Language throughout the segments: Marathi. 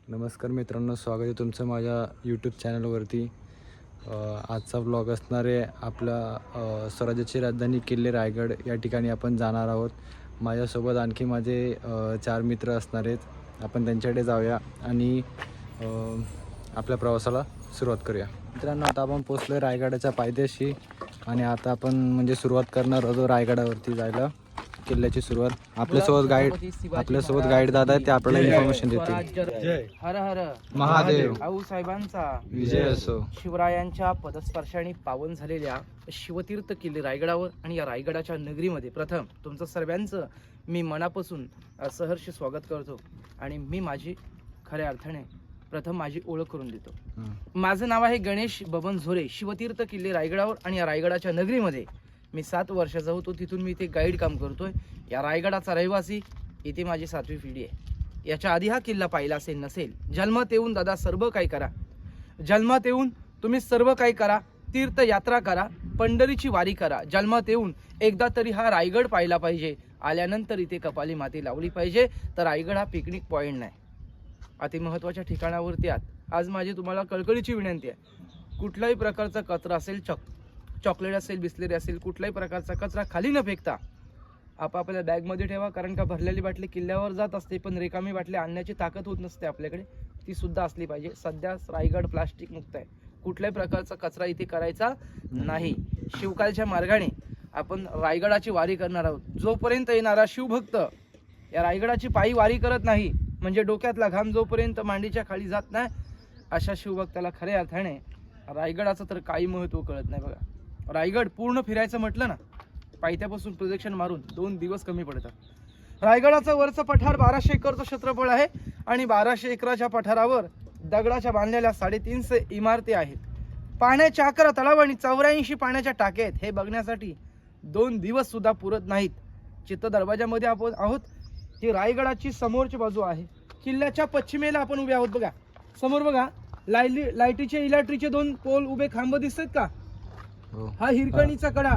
नमस्कार मित्रांनो, स्वागत आहे तुमचं माझ्या यूट्यूब चॅनलवरती। आजचा व्लॉग असणार आहे आपल्या स्वराज्याची राजधानी किल्ले रायगड या ठिकाणी आपण जाणार आहोत। माझ्यासोबत आणखी माझे 4 मित्र असणार आहेत। आपण त्यांच्याकडे जाऊया आणि आपल्या प्रवासाला सुरुवात करूया। मित्रांनो, आता आपण पोहोचलो रायगडाच्या पायथ्याशी आणि आता आपण म्हणजे सुरुवात करणार आहोत रायगडावरती जायला। किल्ल्याची सुरुवात आपल्यासोबत गाईड दादा आहे, ते आपल्याला इन्फॉर्मेशन देतील। हर हर महादेव आऊ साहेबांचा विजय असो। शिवरायांच्या पदस्पर्शाने पावन झालेल्या शिवतीर्थ किल्ले रायगडावर आणि या रायगडाच्या नगरीमध्ये प्रथम तुमचं सर्वांचं मी मनापासून सहर्ष स्वागत करतो आणि मी माझी खऱ्या अर्थाने प्रथम माझी ओळख करून देतो। माझं नाव आहे गणेश बबन झोरे। शिवतीर्थ किल्ले रायगडावर आणि या रायगडाच्या नगरीमध्ये मी 7 वर्षाचा होतो। तिथून मी इथे गाईड काम करतोय। या रायगडाचा रहिवासी, इथे माझी 7वी पिढी आहे। याच्या आधी हा किल्ला पाहिला असेल नसेल, जन्मात येऊन दादा सर्व काही करा, जन्मात येऊन तुम्ही सर्व काही करा, तीर्थयात्रा करा, पंढरीची वारी करा, जन्मात येऊन एकदा तरी हा रायगड पाहिला पाहिजे, आल्यानंतर इथे कपाली माती लावली पाहिजे। तर रायगड हा पिकनिक पॉइंट नाही, अति महत्त्वाच्या ठिकाणावरती आहात। आज माझी तुम्हाला कळकळीची विनंती आहे, कुठल्याही प्रकारचा कचरा असेल, चॉकलेट असेल, बिस्लेरी असेल, कुठल्याही प्रकारचा कचरा खाली न फेकता आपापल्या बॅगमध्ये ठेवा। कारण का भरलेली बाटली किल्ल्यावर जात असते, पण रिकामी बाटली आणण्याची ताकद होत नसते आपल्याकडे, ती सुद्धा असली पाहिजे। सध्या रायगड प्लास्टिक मुक्त आहे, कुठल्याही प्रकारचा कचरा इथे करायचा नाही। शिवकालच्या मार्गाने आपण रायगडाची वारी करणार आहोत। जोपर्यंत येणारा शिवभक्त या रायगडाची पायी वारी करत नाही, म्हणजे डोक्यातला घाम जोपर्यंत मांडीच्या खाली जात नाही, अशा शिवभक्ताला खऱ्या अर्थाने रायगडाचं तर काही महत्त्व कळत नाही। बघा, रायगड पूर्ण फिरायचं म्हटलं ना, पायथ्यापासून प्रदक्षिण मारून 2 दिवस कमी पडतात। रायगडाचं वरचं पठार 1200 एकरचं क्षेत्रफळ आहे आणि 1200 एकराच्या पठारावर दगडाच्या बांधलेल्या 350 इमारती आहेत। पाण्याच्या 11 तलाव आणि 84 पाण्याच्या टाक्या आहेत। हे बघण्यासाठी 2 दिवस सुद्धा पुरत नाहीत। चित्त दरवाजामध्ये आपण आहोत, ही रायगडाची समोरची बाजू आहे। किल्ल्याच्या पश्चिमेला आपण उभे आहोत। बघा समोर, बघा लाईटीचे इलेक्ट्रिकचे 2 पोल उभे खांब दिसतात का? हा हिरकणीचा कडा,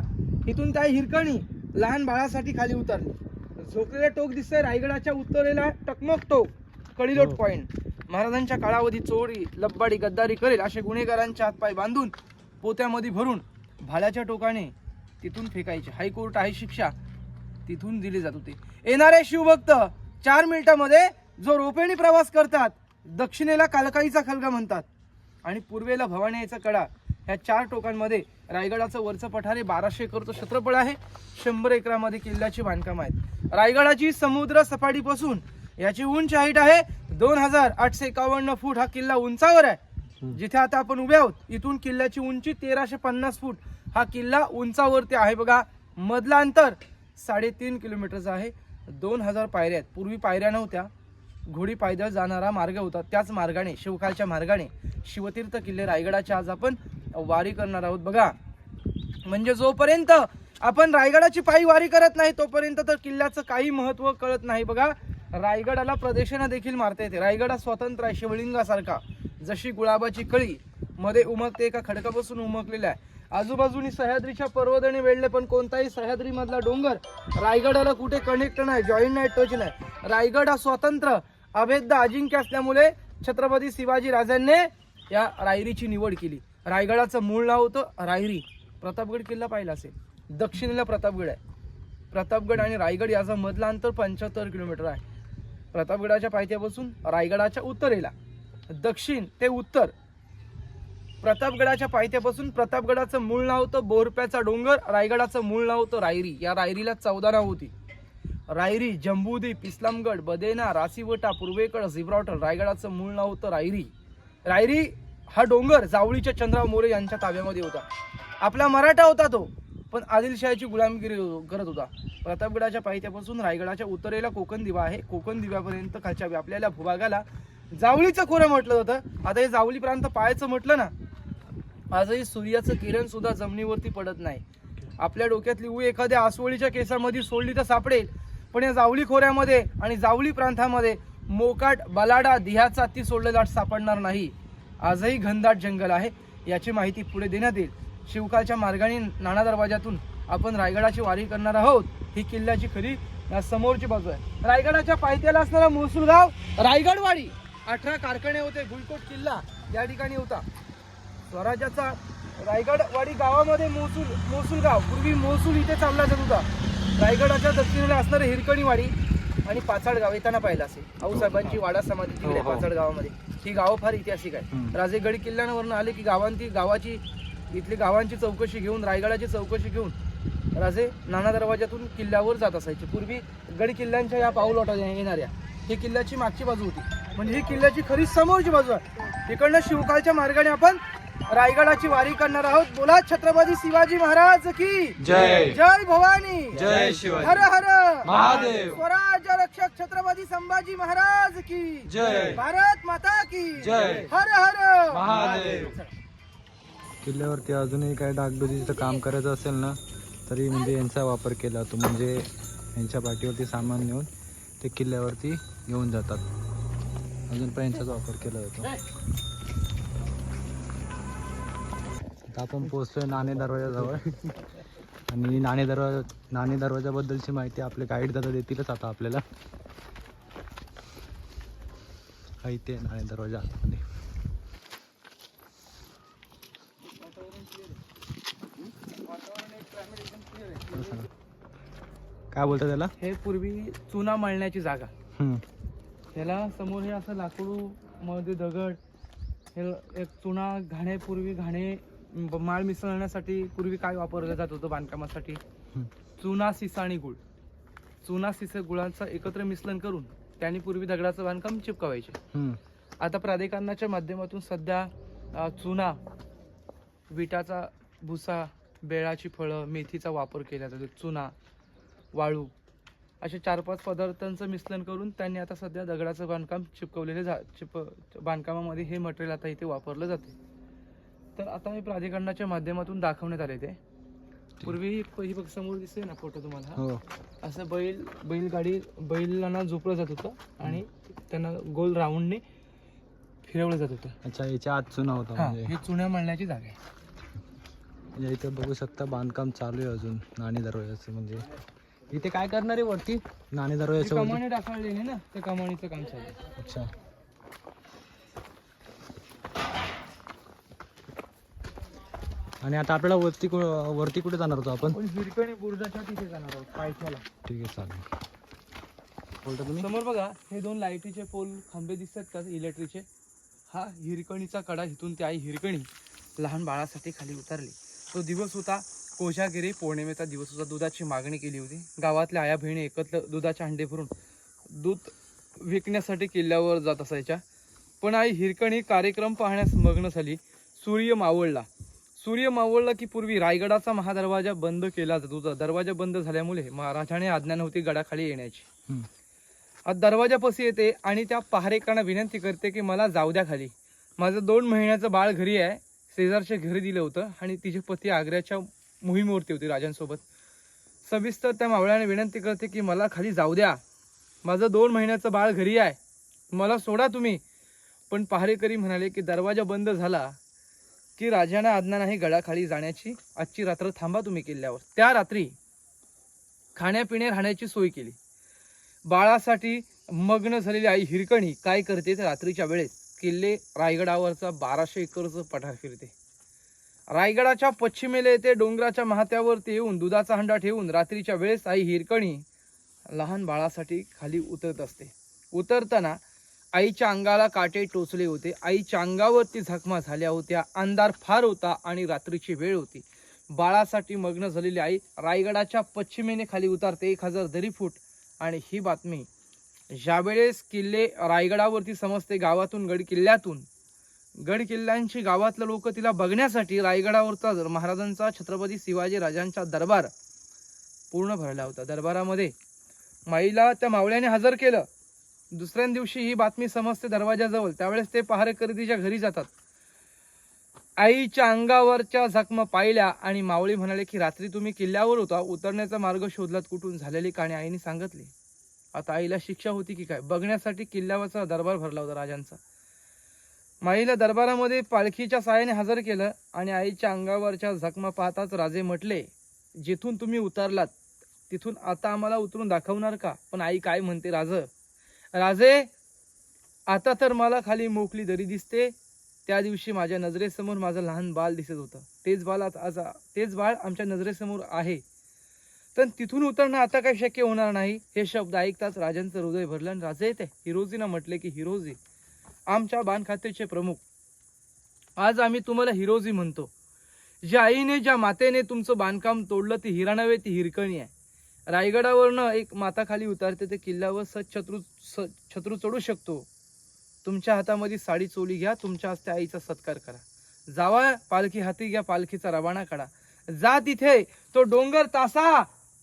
इथून त्या हिरकणी लहान बाळासाठी खाली उतरली। झोपलेले टोक दिसतंय रायगडाच्या उत्तरेला, टकमक टोक कडिलोट पॉइंट। महाराजांच्या काळावधी चोरी, लब्बाडी, गद्दारी करेल असे गुन्हेगारांचे हातपाय बांधून पोत्यामध्ये भरून भाल्याच्या टोकाने तिथून फेकायचे। हायकोर्ट आहे शिक्षा, तिथून दिली जात होती। येणारे शिवभक्त 4 मिनिटांमध्ये जो रोपेने प्रवास करतात, दक्षिणेला कालकाईचा खलगा म्हणतात आणि पूर्वेला भवानीचा कडा, ह्या 4 टोकांमध्ये रायगडाचं वरचं पठार हे 1200 एकरचं क्षेत्रफळ आहे। 100 एकरामध्ये किल्ल्याची बांधकाम आहेत। रायगडाची समुद्र सपाटीपासून याची उंच हाईट आहे 2851 फूट। हा किल्ला उंचावर आहे, जिथे आता आपण उभे आहोत इथून किल्ल्याची उंची 1350 फूट। हा किल्ला उंचावरती आहे। बघा, मधला अंतर 3.5 किलोमीटरचा आहे। 2000 पायऱ्या आहेत। पूर्वी पायऱ्या नव्हत्या, घोडी पायदळ जाणारा मार्ग होता। त्याच मार्गाने, शिवकालच्या मार्गाने शिवतीर्थ किल्ले रायगडाच्या आज आपण वारी करणार आहोत। बघा, म्हणजे जोपर्यंत आपण रायगडाची पायी वारी करत नाही तोपर्यंत तर किल्ल्याचं काही महत्त्व कळत नाही। बघा, रायगडाला प्रदक्षिणा देखील मारता येते। रायगड स्वतंत्र आहे, शिवलिंगासारखा। जशी गुलाबाची कळी मध्ये उमगते, एका खडकापासून उमगलेला आहे। आजूबाजूनी सह्याद्रीच्या पर्वताने वेढले, पण कोणताही सह्याद्री मधला डोंगर रायगडाला कुठे कनेक्ट नाही, जॉईंट नाही, टच नाही। रायगड हा स्वतंत्र, अभेद्य, अजिंक्य असल्यामुळे छत्रपती शिवाजी राजांनी या रायरीची निवड केली। रायगडाचं मूळ नाव होतं रायरी। प्रतापगड किल्ला पाहिला असेल, दक्षिणेला प्रतापगड आहे। प्रतापगड आणि रायगड याचं मधलं अंतर 75 किलोमीटर आहे। प्रतापगडाच्या पायथ्यापासून रायगडाच्या उत्तरेला, दक्षिण ते उत्तर, प्रतापगडाच्या पायथ्यापासून प्रतापगडाचं मूळ नाव होतं बोरप्याचा डोंगर, रायगडाचं मूळ नाव होतं रायरी। या रायरीला 14 नाव होती। रायरी, जंबूद्वीप, इस्लामगड, बदेना, रासीवटा, पूर्वेकड, जिब्राल्टर। रायगडाचं मूळ नाव होतं रायरी। रायरी हा डोंगर जावळीच्या चंद्रराव मोरे यांच्या ताब्यामध्ये होता। आपला मराठा होता तो, पण आदिलशाहीची गुलामगिरी करत होता। प्रतापगडाच्या पायथ्यापासून रायगडाच्या उत्तरेला कोकण दिवा आहे। कोकण दिव्यापर्यंत खालच्या व्यापलेल्या भूभागाला जावळीचं खोरं म्हटलं जातं। आता हे जावळी प्रांत पाहायचं म्हटलं ना, आजही सूर्याचं किरण सुद्धा जमिनीवरती पडत नाही। आपल्या डोक्यातली ऊ एखाद्या आसवळीच्या केसामध्ये सोडली तर सापडेल, पण या जावळी खोऱ्यामध्ये आणि जावळी प्रांतामध्ये मोकाट, बलाडा, दिह्याचा ती सोडलेला सापडणार नाही। आजही घनदाट जंगल आहे, याची माहिती पुढे देण्यात येईल। शिवकालच्या मार्गाने नाणा दरवाजातून आपण रायगडाची वारी करणार आहोत। ही किल्ल्याची खरी समोरची बाजू आहे। रायगडाच्या पायथ्याला असणारा महसूल गाव रायगडवाडी 18 कारखाने होते. भुईकोट किल्ला या ठिकाणी होता. स्वराज्याचा रायगडवाडी गावामध्ये महसूल गाव, पूर्वी महसूल इथे चालला जात होता. रायगडाच्या दक्षिणेला असणारे हिरकणीवाडी आणि पाचाड गाव येताना पाहिलं असेल. आऊसाहेबांची वाडा समाधी तिकडे आहे पाचाड गावामध्ये. ही गावं फार ऐतिहासिक आहे. राजेगड किल्ल्यावरनं आले की इथली गावांची चौकशी घेऊन, रायगडाची चौकशी घेऊन राजे नाना दरवाजातून किल्ल्यावर जात असायचे. पूर्वी गड किल्ल्यांच्या या पाऊलवाटा येणाऱ्या ही किल्ल्याची मागची बाजू होती, म्हणजे ही किल्ल्याची खरी समोरची बाजू आहे. इकडनं शिवकाळच्या मार्गाने आपण रायगडाची वारी करणार आहोत. बोला छत्रपती शिवाजी महाराज की जय. जय भवानी, जय शिवाजी. हर हर महादेव. स्वराज्य रक्षक छत्रपती संभाजी महाराज की जय. भारत माता की जय. हर हर महादेव. किल्ल्यावरती अजूनही काही डागडुजीचं काम करायचं असेल ना, तरी म्हणजे यांचा वापर केला जातो. म्हणजे यांच्या पाठीवरती सामान नेऊन ते किल्ल्यावरती घेऊन जातात. अजून पण यांचाच वापर केला जातो. आता आपण पोहोचतोय नाणे दरवाजाजवळ आणि नाणे दरवाजाबद्दलची माहिती आपले गाईड दादा देतीलच आता आपल्याला. इथे नाणे दरवाजा आतमध्ये. काय बोलतात त्याला? हे पूर्वी चुना मळण्याची जागा. हम्म. ह्याला समोर हे असं लाकूड मध्ये दगड, हे एक चुना पूर्वी घाणे माळ मिसळण्यासाठी पूर्वी काय वापरलं जात होतं बांधकामासाठी? चुना सिसा आणि गुळ. चुना सिसा गुळाचं एकत्र मिश्रण करून त्यांनी पूर्वी दगडाचं बांधकाम चिपकावायचे. आता प्राधिकरणाच्या माध्यमातून सध्या चुना, विटाचा भुसा, बेळाची फळं, मेथीचा वापर केला जातो. चुना, वाळू असे 4-5 पदार्थांचं मिश्रण करून त्यांनी आता सध्या दगडाचं बांधकाम बांधकामामध्ये हे मटेरियल आता इथे वापरलं जाते. तर आता हे प्राधिकरणाच्या माध्यमातून दाखवण्यात आले. ते पूर्वी ही बघ समोर दिसते ना फोटो तुम्हाला, असं बैलांना झोपलं जात होतं आणि त्यांना गोल राऊंडने फिरवलं जात होतं. अच्छा, याच्या आत चुना होता. म्हणजे ही चुन्या मळण्याची जागा आहे. म्हणजे इथे बघू शकता बांधकाम चालू आहे अजून नाणे दरवाजाचं. म्हणजे इथे काय करणार आहे वरती नाणे दरवाजाच्या वरती? कमानी टाकलेली ना, त्या कमानीचं काम चालू आहे. अच्छा. आणि आता आपल्याला वरती कुठे जाणार होतो आपण? हिरकणी बुरुजाच्या तिथे जाणार आहोत पायथ्याला. ठीक आहे, चालेल. बोलता तुम्ही? समोर बघा हे 2 लाईटीचे पोल खांबे दिसतात का इलेक्ट्रिकचे? हा हिरकणीचा कडा. इथून ती आई हिरकणी लहान बाळासाठी खाली उतरली. तो दिवस होता कोजागिरी पौर्णिमेचा दिवस होता. दुधाची मागणी केली होती. गावातल्या आया बहिणी एकत्र दुधाचे अंडे भरून दूध विकण्यासाठी किल्ल्यावर जात असायच्या. पण आई हिरकणी कार्यक्रम पाहण्यास मग्न झाली. सूर्य मावळला की पूर्वी रायगडाचा महादरवाजा बंद केला जात होता. दरवाजा बंद झाल्यामुळे महाराजाने आज्ञा नव्हती गडाखाली येण्याची. आज दरवाजापाशी येते आणि त्या पहारेकरांना विनंती करते की मला जाऊ द्या खाली. माझं 2 महिन्याचं बाळ घरी आहे. शेजारच्या घरी दिलं होतं आणि तिचे पती आग्र्याच्या मोहिमेवरती होती राजांसोबत. सविस्तर त्या मावळ्याने विनंती करते की मला खाली जाऊ द्या. माझं 2 महिन्याचं बाळ घरी आहे, मला सोडा तुम्ही. पण पहारेकरी म्हणाले की दरवाजा बंद झाला की राजांना आज्ञा नाही गडाखाली जाण्याची. आजची रात्र थांबा तुम्ही किल्ल्यावर. त्या रात्री खाण्यापिण्या राहण्याची सोय केली. बाळासाठी मग्न झालेली आई हिरकणी काय करते तर रात्रीच्या वेळेस किल्ले रायगडावरचा 1200 एकरचं पठार फिरते. रायगडाच्या पश्चिमेला येते. डोंगराच्या महात्यावरती येऊन दुधाचा हंडा ठेवून रात्रीच्या वेळेस आई हिरकणी लहान बाळासाठी खाली उतरत असते. उतरताना आईच्या अंगाला काटे टोचले होते. आईच्या अंगावरती जखमा झाल्या होत्या. अंधार फार होता आणि रात्रीची वेळ होती. बाळासाठी मग्न झालेली आई रायगडाच्या पश्चिमेने खाली उतरते 1000 दरी फूट. आणि ही बातमी ज्यावेळेस किल्ले रायगडावरती समजते, गावातून गड किल्ल्यांची गावातले लोक तिला बघण्यासाठी रायगडावरचा महाराजांचा छत्रपती शिवाजी राजांचा दरबार पूर्ण भरला होता. दरबारामध्ये माईला त्या मावळ्याने हजर केलं. दुसऱ्या दिवशी ही बातमी समजते दरवाजाजवळ. त्यावेळेस ते पहारेकरी तिच्या घरी जातात. आईच्या अंगावरच्या जखमा पाहिल्या आणि मावळी म्हणाले की रात्री तुम्ही किल्ल्यावर होता, उतरण्याचा मार्ग शोधलात कुठून? झालेली कहाणी आईने सांगितली. आता आईला शिक्षा होती की काय? बघण्यासाठी किल्ल्यावरचा दरबार भरला होता राजांचा. माईला दरबारामध्ये पालखीच्या साहाय्याने हजर केलं आणि आईच्या अंगावरच्या जखमा पाहताच राजे म्हटले, जिथून तुम्ही उतरलात तिथून आता आम्हाला उतरून दाखवणार का? पण आई काय म्हणते, राजे आता तर मला खाली मोकळी दरी दिसते. त्या दिवशी माझ्या नजरेसमोर माझं लहान बाळ दिसत होतं. तेच बाळ आमच्या नजरेसमोर आहे. तर तिथून उतरणं आता काही शक्य होणार नाही. हे शब्द ऐकताच राजांचं हृदय भरलं आणि राजे ते हिरोजीनं म्हटले की हिरोजी, आमच्या बाणखात्याचे प्रमुख, आज आम्ही तुम्हाला हिरोजी म्हणतो. ज्या आईने ज्या मातेने तुमचं बांधकाम तोडलं ती हिरा नव्हे, ती हिरकणी आहे. रायगडावरनं एक माता खाली उतरते ते किल्ल्यावर छत्रू चढू शकतो. तुमच्या हातामध्ये साडी चोली घ्या, तुमच्या हस्ते आईचा सत्कार करा. जावा पालखी हाती घ्या, पालखीचा रवाना काढा. जा तिथे तो डोंगर तासा,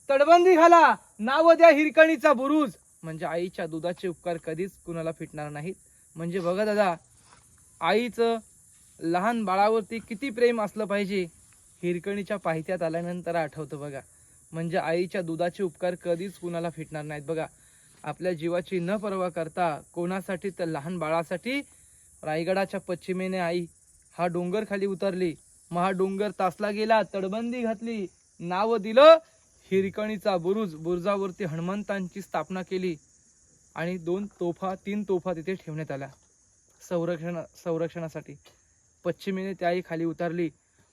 तडबंदी घाला, नाव द्या हिरकणीचा बुरुज. म्हणजे आईच्या दुधाचे उपकार कधीच कुणाला फिटणार नाहीत. म्हणजे बघा दादा, आईचं लहान बाळावरती किती प्रेम असलं पाहिजे, हिरकणीच्या पायथ्यात आल्यानंतर आठवतं बघा. म्हणजे आईच्या दुधाचे उपकार कधीच कुणाला फिटणार नाहीत. बघा, आपल्या जीवाची न पर्वा करता कोणासाठी तर लहान बाळासाठी रायगडाच्या पश्चिमेने आई हा डोंगर खाली उतरली. मग हा डोंगर तासला गेला, तडबंदी घातली, नाव दिलं हिरकणीचा बुरुज. बुरुजावरती हनुमंतांची स्थापना केली आणि 3 तोफा तिथे ठेवण्यात आल्या संरक्षणासाठी. पश्चिमेने ती आई खाली उतरली.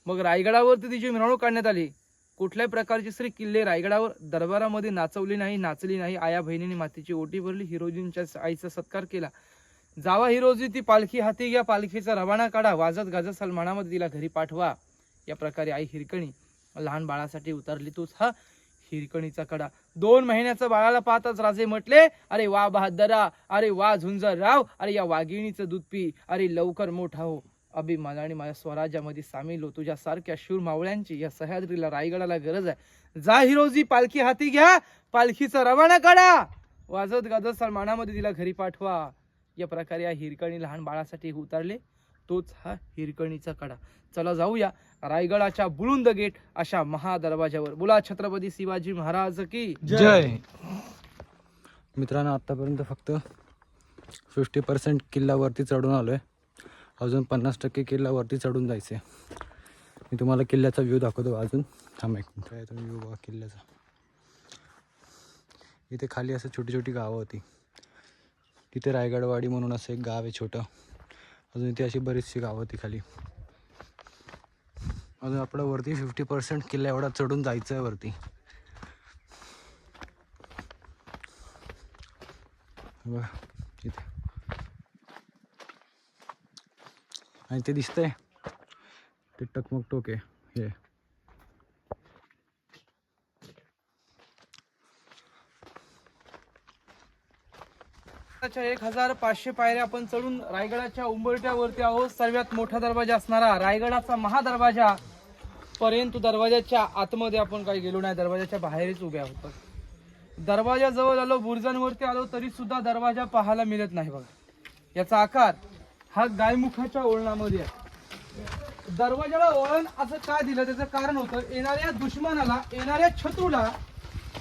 मग रायगडावरती तिची मिरवणूक काढण्यात आली. कुठल्याही प्रकारची स्त्री किल्ले रायगडावर दरबारामध्ये नाचली नाही. आया बहिणीने मातीची ओटी भरली, हिरोजींच्या आईचा सत्कार केला. जावा हिरोजी, ती पालखी हाती घ्या, पालखीचा रवाना काढा, वाजत गाजत सलमानामध्ये तिला घरी पाठवा. या प्रकारे आई हिरकणी लहान बाळासाठी उतरली. तोच हा हिरकणीचा कडा. 2 महिन्याचं बाळाला पाहताच राजे म्हटले, अरे वा बहादरा, अरे वा झुंजरराव, अरे या वाघिणीचं दूध पी, अरे लवकर मोठा हो. अभिमानाने माझ्या स्वराज्यामध्ये सामील हो. तुझ्यासारख्या शूर मावळ्यांची या सह्याद्रीला रायगडाला गरज आहे. जा हिरोजी, पालखी हाती घ्या, पालखीचा रवाना काढा, वाजत गाजत सलमानामध्ये तिला घरी पाठवा. या प्रकारे या हिरकणी लहान बाळासाठी उतरले. तोच हा हिरकणीचा कडा. चला जाऊया रायगडाच्या बुलंद गेट अशा महादरवाजावर. बोला छत्रपती शिवाजी महाराज की जय. मित्रांनो, आतापर्यंत फक्त 50% किल्ल्यावरती चढून आलोय. अजून 50% किल्ल्यावरती चढून जायचे. मी तुम्हाला किल्ल्याचा व्ह्यू दाखवतो. अजून थांबा एक मिनिट आहे, तुम्ही व्ह्यू बघा किल्ल्याचा. इथे खाली असं छोटी छोटी गावं होती. तिथे रायगडवाडी म्हणून असं एक गाव आहे छोटं. अजून इथे अशी बरीचशी गावं होती खाली. अजून आपल्या वरती 50% किल्ला एवढा चढून जायचं आहे वरती. बघा तिथे, आणि ते दिसतंय ते टकमक टोक आहे हे. 1500 पायऱ्या आपण चढून रायगडाच्या उंबरठ्यावरती आहोत. सर्वात मोठा दरवाजा असणारा रायगडाचा महादरवाजा पर्यंत. दरवाजाच्या आतमध्ये आपण काही गेलो नाही, दरवाजाच्या बाहेरच उभे आहोत. दरवाजाजवळ आलो, बुरुजांवरती आलो, तरी सुद्धा दरवाजा पाहायला मिळत नाही. बघा, याचा आकार हा गायमुखाच्या ओळणामध्ये आहे. दरवाजाला ओळण असं का दिलं, त्याचं कारण होतं येणाऱ्या दुश्मनाला, येणाऱ्या शत्रूला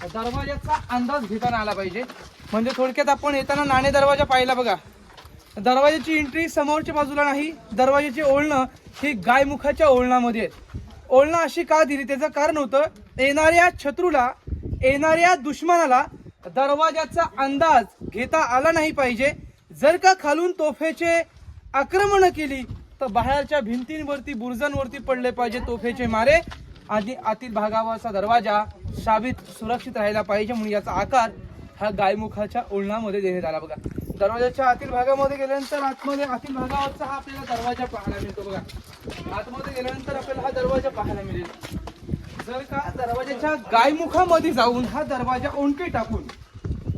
दरवाजाचा अंदाज घेताना आला पाहिजे. म्हणजे थोडक्यात आपण येताना नाणे दरवाजा पाहिला बघा. दरवाजाची एंट्री समोरच्या बाजूला नाही, दरवाजाची ओळणं ही गायमुखाच्या ओळणामध्ये आहे. ओळणं अशी का दिली, त्याचं कारण होतं येणाऱ्या शत्रूला, येणाऱ्या दुश्मनाला दरवाजाचा अंदाज घेता आला नाही पाहिजे. जर का खालून तोफेचे आक्रमण केली तर बाहेरच्या भिंतींवरती, बुरुजांवरती पडले पाहिजे तोफेचे मारे, आणि आतील भागावरचा दरवाजा साबित सुरक्षित राहायला पाहिजे. म्हणून याचा आकार हा गायमुखाच्या ओळणामध्ये देण्यात आला. बघा, दरवाजाच्या आतील भागामध्ये गेल्यानंतर आतमध्ये आतील भागावरचा हा आपल्याला दरवाजा पाहायला मिळतो. बघा, आतमध्ये गेल्यानंतर आपल्याला हा दरवाजा पाहायला मिळेल. जर का दरवाजाच्या गायमुखामध्ये जाऊन हा दरवाजा ओंडके टाकून,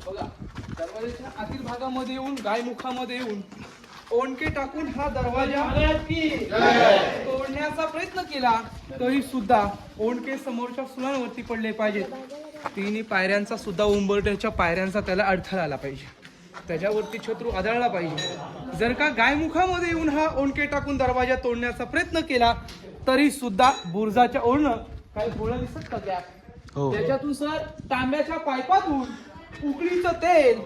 बघा, दरवाजाच्या आतील भागामध्ये येऊन, गायमुखामध्ये येऊन ओंडके टाकून हा दरवाजा तोडण्याचा प्रयत्न केला तरी सुद्धा ओंडके समोरच्या सुळांवरती पडले पाहिजेत. 3 पायऱ्यांचा सुद्धा, उंबरठ्याच्या पायऱ्यांचा त्याला अडथळा आला पाहिजे, त्याच्यावरती शत्रू आदळला पाहिजे. जर का गायमुखामध्ये येऊन हा ओंडके टाकून दरवाजा तोडण्याचा प्रयत्न केला तरी सुद्धा बुरुजाच्या ओढणं काही गोळं दिसत का त्या, त्याच्यातून सर तांब्याच्या पाईपातून उकळीचं तेल,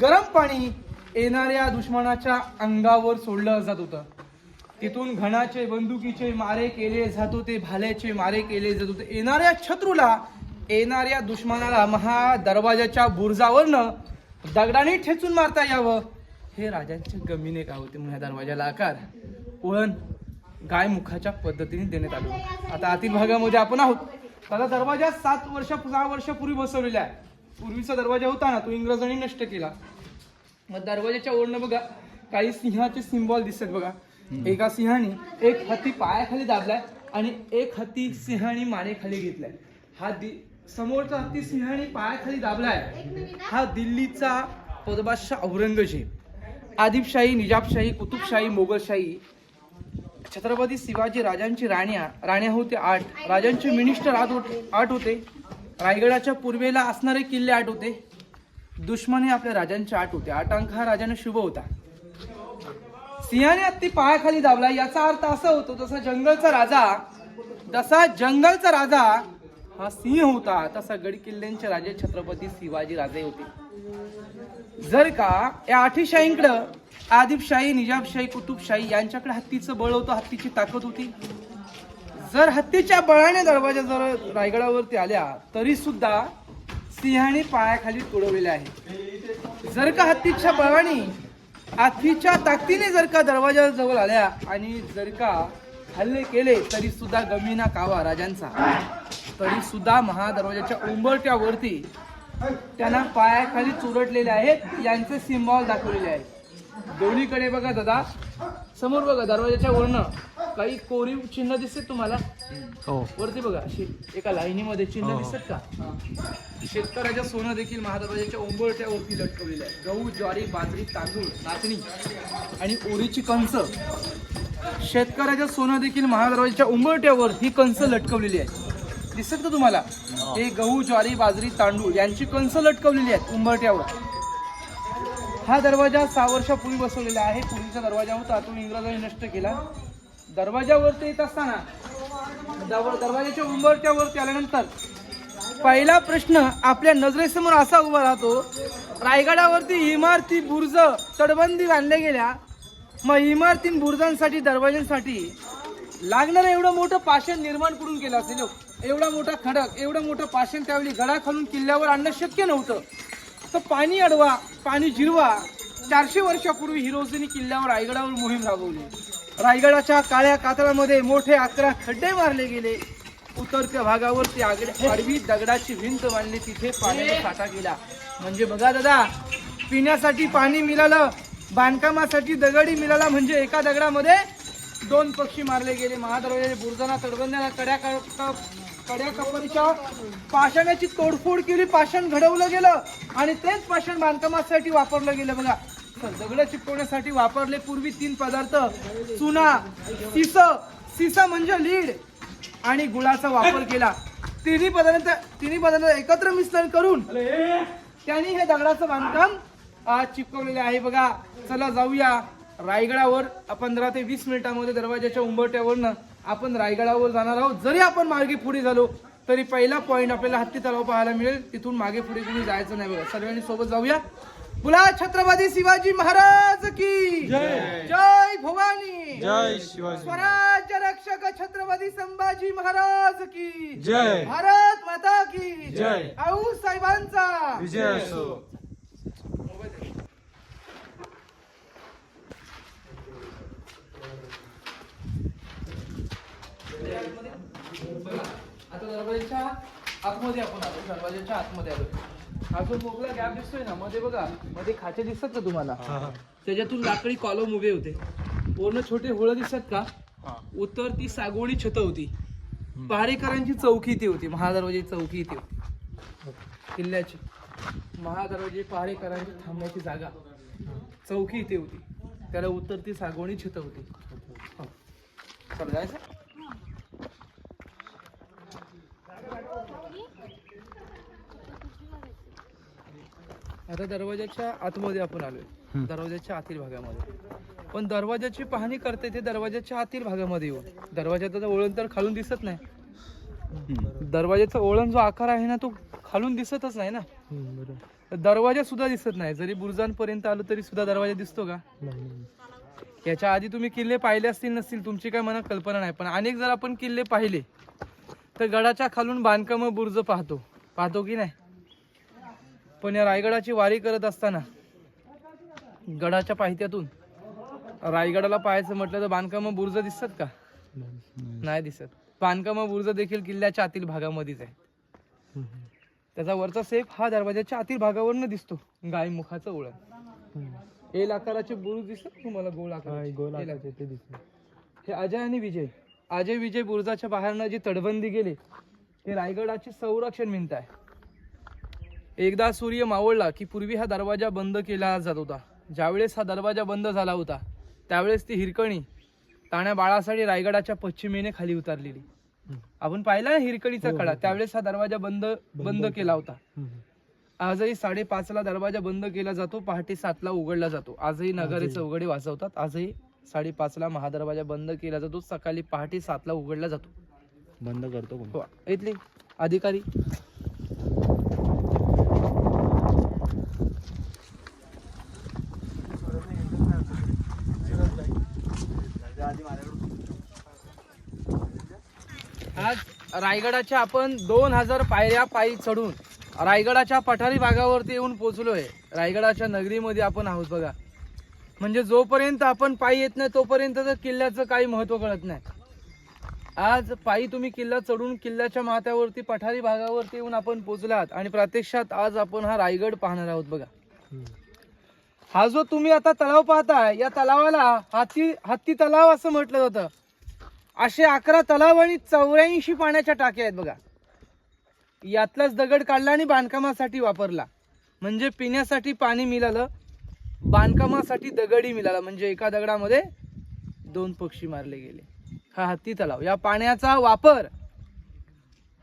गरम पाणी येणाऱ्या दुश्मनाच्या अंगावर सोडलं जात होतं. तिथून घणाचे, बंदुकीचे मारे केले जात होते, भाल्याचे मारे केले जात होते. येणाऱ्या शत्रूला, येणाऱ्या दुश्मनाला महा दरवाजाच्या बुरुजावरनं दगडाने ठेचून मारता यावं हे राजांचे गमिने गाव होते म्हणून या दरवाजाला आकार वळण गायमुखाच्या पद्धतीने देण्यात आलो. आता आतील भागामध्ये आपण आहोत. त्याला दरवाजा 6 वर्षापूर्वी बसवलेला आहे. पूर्वीचा दरवाजा होता ना तो इंग्रजांनी नष्ट केला. मग दरवाजाच्या ओढणं बघा काही सिंहाचे सिम्बॉल दिसतात बघा. एका सिंहाने एक हत्ती पायाखाली दाबलाय आणि एक हत्ती सिंहाने मानेखाली घेतलाय. हा समोरचा हत्ती सिंहाने पायाखाली दाबलाय हा दिल्लीचा पदबादशाह औरंगजेब. आदिलशाही, निजामशाही, कुतुबशाही, मोगलशाही. छत्रपती शिवाजी राजांची राण्या होते 8. राजांचे मिनिस्टर 8 होते. रायगडाच्या पूर्वेला असणारे किल्ले 8 होते. दुश्मनी आपल्या राजांचे 8 होते. 8 अंक हा राजाने शुभ होता. सिंहाने हत्ती पायाखाली दाबला याचा अर्थ असा होतो जसा जंगलचा राजा हा सिंह होता तसा गड किल्ल्यांचे राजे छत्रपती शिवाजी राजे होते. जर का या 8 शाहींकडं आदिलशाही, निजामशाही, कुतुबशाही यांच्याकडे हत्तीचं बळ होतं, हत्तीची ताकद होती. जर हत्तीच्या बळाने दरवाजा जर रायगडावरती आल्या तरी सुद्धा सिंहाने पायाखाली तुडवलेले आहे. जर का हत्तीच्या बळाने हत्तीच्या ताकदीने जर का दरवाजा जवळ आल्या आणि जर का हल्ले केले तरी सुद्धा गमिना कावा राजांचा तरी सुद्धा महादरवाजाच्या उंबरट्यावरती त्यांना पायाखाली चुरटलेले आहेत. यांचे सिम्बॉल दाखवलेले आहेत. दोन्हीकडे बघा दादा समोर बघा दरवाजाच्या वरनं काही कोरीव चिन्ह दिसते तुम्हाला. वरती बघा अशी एका लाईनीमध्ये चिन्ह दिसत का. शेतकऱ्याच्या सोनं देखील महादरवाजाच्या उंबरट्यावरती लटकवलेलं आहे. गहू, ज्वारी, बाजरी, तांदूळ, नाचणी आणि ओरीची कंस. शेतकऱ्याच्या सोनं देखील महादरवाजाच्या उंबरट्यावर ही कंस लटकवलेली आहे. दिसत का तुम्हाला. हे गहू, ज्वारी, बाजरी, तांदूळ यांची कंस लटकवलेली आहेत उंबरट्यावर. हा दरवाजा 6 वर्षापूर्वी बसवलेला आहे. पूर्वीचा दरवाजा होता तो इंग्रजांनी नष्ट केला. दरवाजावरती येत असताना दरवाजाच्या उंबरट्यावरती आल्यानंतर पहिला प्रश्न आपल्या नजरेसमोर असा उभा राहतो. रायगडावरती इमारती, बुर्ज, तटबंदी बांधल्या गेल्या. मग इमारती, बुर्जांसाठी, दरवाजांसाठी लागणारं एवढं मोठं पाषाण निर्माण करून केलं असेल. एवढा मोठा खडक, एवढं मोठं पाषाण त्यावेळी गडाखालून किल्ल्यावर आणणं शक्य नव्हतं. तर पाणी अडवा, पाणी जिरवा. 400 वर्षापूर्वी हिरोजींनी किल्ल्यावर रायगडावर मोहीम राबवली. रायगडाच्या काळ्या कातळामध्ये मोठे 11 खड्डे मारले गेले. उतरत्या भागावरती आडवी दगडाची भिंत बांधली. तिथे पाण्याचा साठा केला. म्हणजे बघा दादा पिण्यासाठी पाणी मिळालं, बांधकामासाठी दगडी मिळाला. म्हणजे एका दगडामध्ये 2 पक्षी मारले गेले. महादरवाजाच्या बुर्जांना, तटबंद्यांना, कड्या कपरीच्या पाषाणाची तोडफोड केली. पाषाण घडवलं गेलं आणि तेच पाषाण बांधकामासाठी वापरलं गेलं. बघा दगड चिपकवण्यासाठी वापरले पूर्वी 3 पदार्थ चुना, सिस म्हणजे लीड आणि गुळाचा वापर केला. तिन्ही पदार्थ एकत्र मिश्रण करून त्यांनी हे दगडाचं बांधकाम चिपकवलेले आहे. बघा चला जाऊया रायगडावर. 15 ते 20 मिनिटांमध्ये दरवाजाच्या उंबरट्यावरनं आपण रायगडावर जाणार आहोत. जरी आपण मागे पुढे झालो तरी पहिला पॉइंट आपल्याला हत्ती तलाव पाहायला मिळेल. तिथून मागे पुढे कुणी जायचं नाही. बघा सर्वांनी सोबत जाऊया. बोला छत्रपती शिवाजी महाराज की जय. जय भवानी. जय शिवाजी. स्वराज्य रक्षक छत्रपती संभाजी महाराज की जय. भारत माता की जय. आऊ साहेबांचा विजय असो. आता दरवाजाच्या आतमध्ये आपण आलो. दरवाजाच्या आतमध्ये आलो. हा जो मोकळा गॅप दिसतोय ना मध्ये बघा मध्ये खाचे दिसतात का तुम्हाला. त्याच्यातून लाकडी कॉलम उभे होते. पूर्ण छोटे होळ दिसतात का. उत्तर ती सागवणी छत होती. पहारेकरांची चौकी इथे होती. महादरवाजाची चौकी इथे होती किल्ल्याची. महादरवाजे पहारेकरांची थांबण्याची जागा चौकी इथे होती. त्याला उत्तर ती सागवणी छत होती. चला जायचं. आता दरवाजाच्या आतमध्ये आपण आलोय. दरवाजाच्या आतील भागामध्ये. पण दरवाजाची पाहणी करते ते दरवाजाच्या आतील भागामध्ये येऊ. दरवाजाचा ओळण तर खालून दिसत नाही. दरवाजाचा ओळण जो आकार आहे ना तो खालून दिसतच नाही ना. दरवाजा सुद्धा दिसत नाही. जरी बुर्जांपर्यंत आलो तरी सुद्धा दरवाजा दिसतो का. याच्या आधी तुम्ही किल्ले पाहिले असतील नसतील तुमची काय मनात कल्पना नाही. पण अनेक जर आपण किल्ले पाहिले तर गडाच्या खालून बांधकाम बुर्ज पाहतो की नाही. पण या रायगडाची वारी करत असताना गडाच्या पायथ्यातून रायगडाला पाहायचं म्हटलं तर बांधकाम बुर्ज दिसतात का? नाही दिसत. बांधकाम बुर्ज देखील किल्ल्याच्या आतील भागामध्येच आहे. त्याचा वरचा सेफ हा दरवाजाच्या आतील भागावरनं दिसतो. गायमुखाचं ओळख एल आकाराचे बुरुज दिसतात तुम्हाला, गोल आकाराचे ते दिसतात. हे अजय आणि विजय, अजय विजय बुरुजाच्या बाहेरनं जी तटबंदी गेली हे रायगडाचे संरक्षण भिंत आहे. एकदा सूर्य मावळला की पूर्वी हा दरवाजा बंद केला जात होता. ज्यावेळेस हा दरवाजा बंद झाला होता त्यावेळेस ती हिरकणी ताण्या बाळासाठी रायगडाच्या पश्चिमेने खाली उतरलेली. आपण पाहिला ना हिरकणीचा कडा, त्यावेळेस हा दरवाजा बंद केला होता. आजही 5:30 दरवाजा बंद केला जातो, पहाटे 7 उघडला जातो. आजही नगारेचे उघडे वाजवतात. आजही 5:30 महादरवाजा बंद केला जातो, सकाळी पहाटे 7 उघडला जातो. बंद करतो कोण? हो, इथले अधिकारी. आज रायगडाच्या आपण 2000 पायऱ्या पायी चढून रायगडाच्या पठारी भागावरती येऊन पोहोचलोय. रायगडाच्या नगरीमध्ये आपण आहोत बघा. म्हणजे जोपर्यंत आपण पायी येत नाही तोपर्यंत तर किल्ल्याचं काही महत्व कळत नाही. आज पायी तुम्ही किल्ला चढून किल्ल्याच्या माथ्यावरती पठारी भागावरती येऊन आपण पोहोचलात आणि प्रत्यक्षात आज आपण हा रायगड पाहणार आहोत बघा. हा जो तुम्ही आता तलाव पाहताय या तलावाला हत्ती तलाव असं म्हटलं जातं. असे 11 तलाव आणि 84 पाण्याच्या टाक्या आहेत बघा. यातलाच दगड काढला आणि बांधकामासाठी वापरला. म्हणजे पिण्यासाठी पाणी मिळालं, बांधकामासाठी दगडही मिळाला. म्हणजे एका दगडामध्ये 2 पक्षी मारले गेले. हा हत्ती तलाव. या पाण्याचा वापर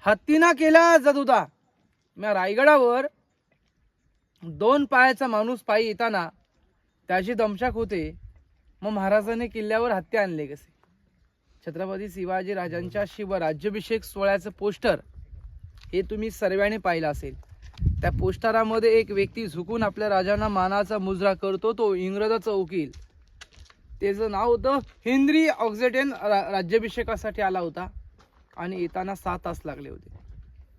हत्तीना केला जात होता. या रायगडावर 2 पायाचा माणूस पायी येताना त्याची दमछाक होते. मग महाराजांनी किल्ल्यावर हत्ती आणले कसे? छत्रपती शिवाजी राजांच्या शिवराज्याभिषेक सोहळ्याचं पोस्टर हे तुम्ही सर्वांनी पाहिलं असेल. त्या पोस्टरामध्ये एक व्यक्ती झुकून आपल्या राजांना मानाचा मुजरा करतो. तो इंग्रजाचा वकील, त्याचं नाव होतं हेनरी ऑक्झिटेन. राज्याभिषेकासाठी आला होता आणि येताना 7 तास लागले होते.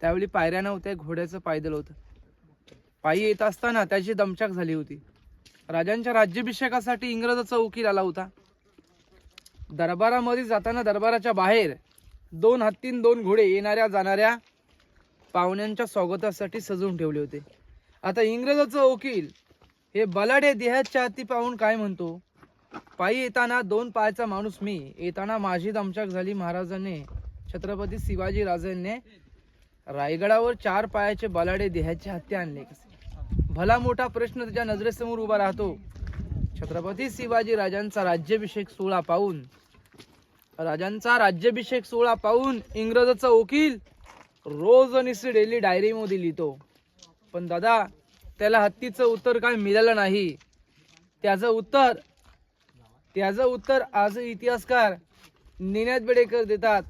त्यावेळी पायऱ्या नव्हत्या, घोड्याचं पायदल होतं. पायी येत असताना त्याची दमछाक झाली होती. राजांच्या राज्याभिषेकासाठी इंग्रजाचा वकील आला होता. दरबारामध्ये जाताना दरबाराच्या बाहेर 2 हत्ती 2 घोडे येणाऱ्या जाणाऱ्या पाहुण्यांच्या स्वागतासाठी सजवून ठेवले होते. आता इंग्रजाचा वकील हे बलाढ्य देहाच्या हाती पाहून काय म्हणतो? पायी येताना 2 पायाचा माणूस मी, येताना माझी दमछाक झाली. महाराजांनी छत्रपती शिवाजी राजांनी रायगडावर 4 पायाचे बलाढ्य देहाचे हत्ती आणले कसे? भला मोठा प्रश्न त्याच्या नजरेसमोर उभा राहतो. छत्रपती शिवाजी राजांचा राज्याभिषेक सोहळा पाहून इंग्रजाचा वकील रोज निश्चित डेली डायरी मध्ये लिहितो. पण दादा त्याला हत्तीचं उत्तर काय मिळालं नाही. त्याचं उत्तर आज इतिहासकार निनाद बेडेकर देतात.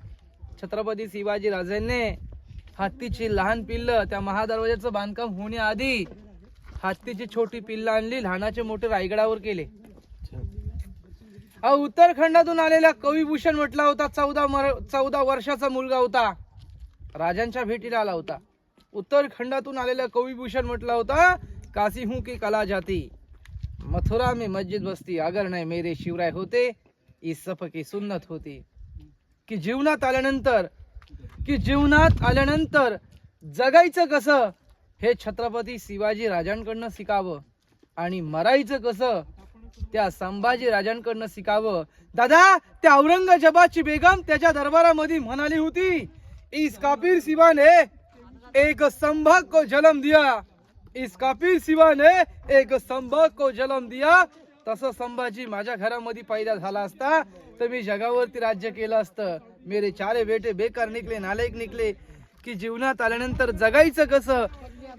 छत्रपती शिवाजी राजांनी हत्तीची लहान पिल्लं त्या महादरवाजाचं बांधकाम होण्याआधी हत्तीची छोटी पिल्लं आणली, लहानाचे मोठे रायगडावर केले. उत्तराखंडातून आलेला कविभूषण म्हटला होता 14 वर्षाचा मुलगा होता, राजांच्या भेटीला आला होता. उत्तराखंडातून आलेला कविभूषण म्हटला होता काशी हूं की कला जाती, मथुरा में मस्जिद बस्ती, अगर नाही मेरे शिवराय होते इस सफ की सुन्नत होती. की जीवनात आल्यानंतर जगायचं कसं हे छत्रपती शिवाजी राजांकडनं शिकावं आणि मरायचं कसं त्या संभाजी राजांकडनं शिकावं. दादा त्या औरंगजेबाची बेगम त्याच्या दरबारामध्ये म्हणाली होती, इस काफिर सिवा ने एक संभा को जन्म दिया, इस काफिर सिवा ने एक संभा को जन्म दिया. तसं संभाजी माझ्या घरामध्ये पैदा झाला असता तर मी जगावरती राज्य केलं असतं. मेरे 4 बेटे बेकार निकले, नालायक निकले. की जीवनात आल्यानंतर जगायचं कसं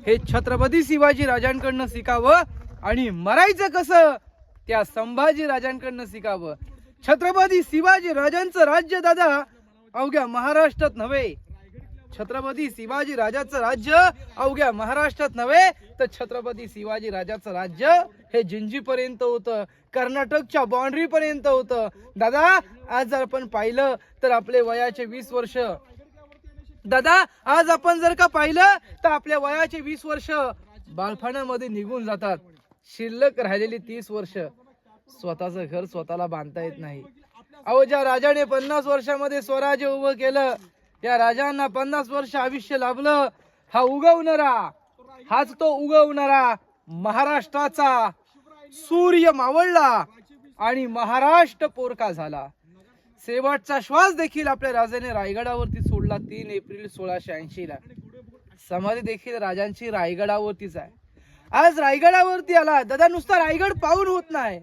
हे छत्रपती शिवाजी राजांकडनं शिकावं आणि मरायचं कसं त्या संभाजी राजांकडनं शिकावं. छत्रपती शिवाजी राजांचं राज्य दादा अवघ्या महाराष्ट्रात नव्हे, छत्रपती शिवाजी राजाचं राज्य अवघ्या महाराष्ट्रात नव्हे तर छत्रपती शिवाजी राजाचं राज्य हे जिंजीपर्यंत होतं, कर्नाटकच्या बाउंड्री पर्यंत होतं. दादा आज जर आपण पाहिलं तर आपले वयाचे 20 वर्ष, दादा आज आपण जर का पाहिलं तर आपल्या वयाचे 20 वर्ष बालपणामध्ये निघून जातात. शिल्लक राहिलेली 30 वर्ष स्वतःचं घर स्वतःला बांधता येत नाही. अहो, ज्या राजाने 50 वर्षामध्ये स्वराज्य उभं केलं, त्या राजांना 50 वर्ष आयुष्य लाभलं. हा उगवणारा, हाच तो उगवणारा महाराष्ट्राचा सूर्य मावळला आणि महाराष्ट्र पोरका झाला. शेवटचा श्वास देखील आपल्या राजाने रायगडावरती सोडला 3 एप्रिल 1680 ला. समाधी देखील राजांची रायगडावरतीच आहे. आज रायगडावरती आला दादा, नुसता रायगड पाहून होत नाही.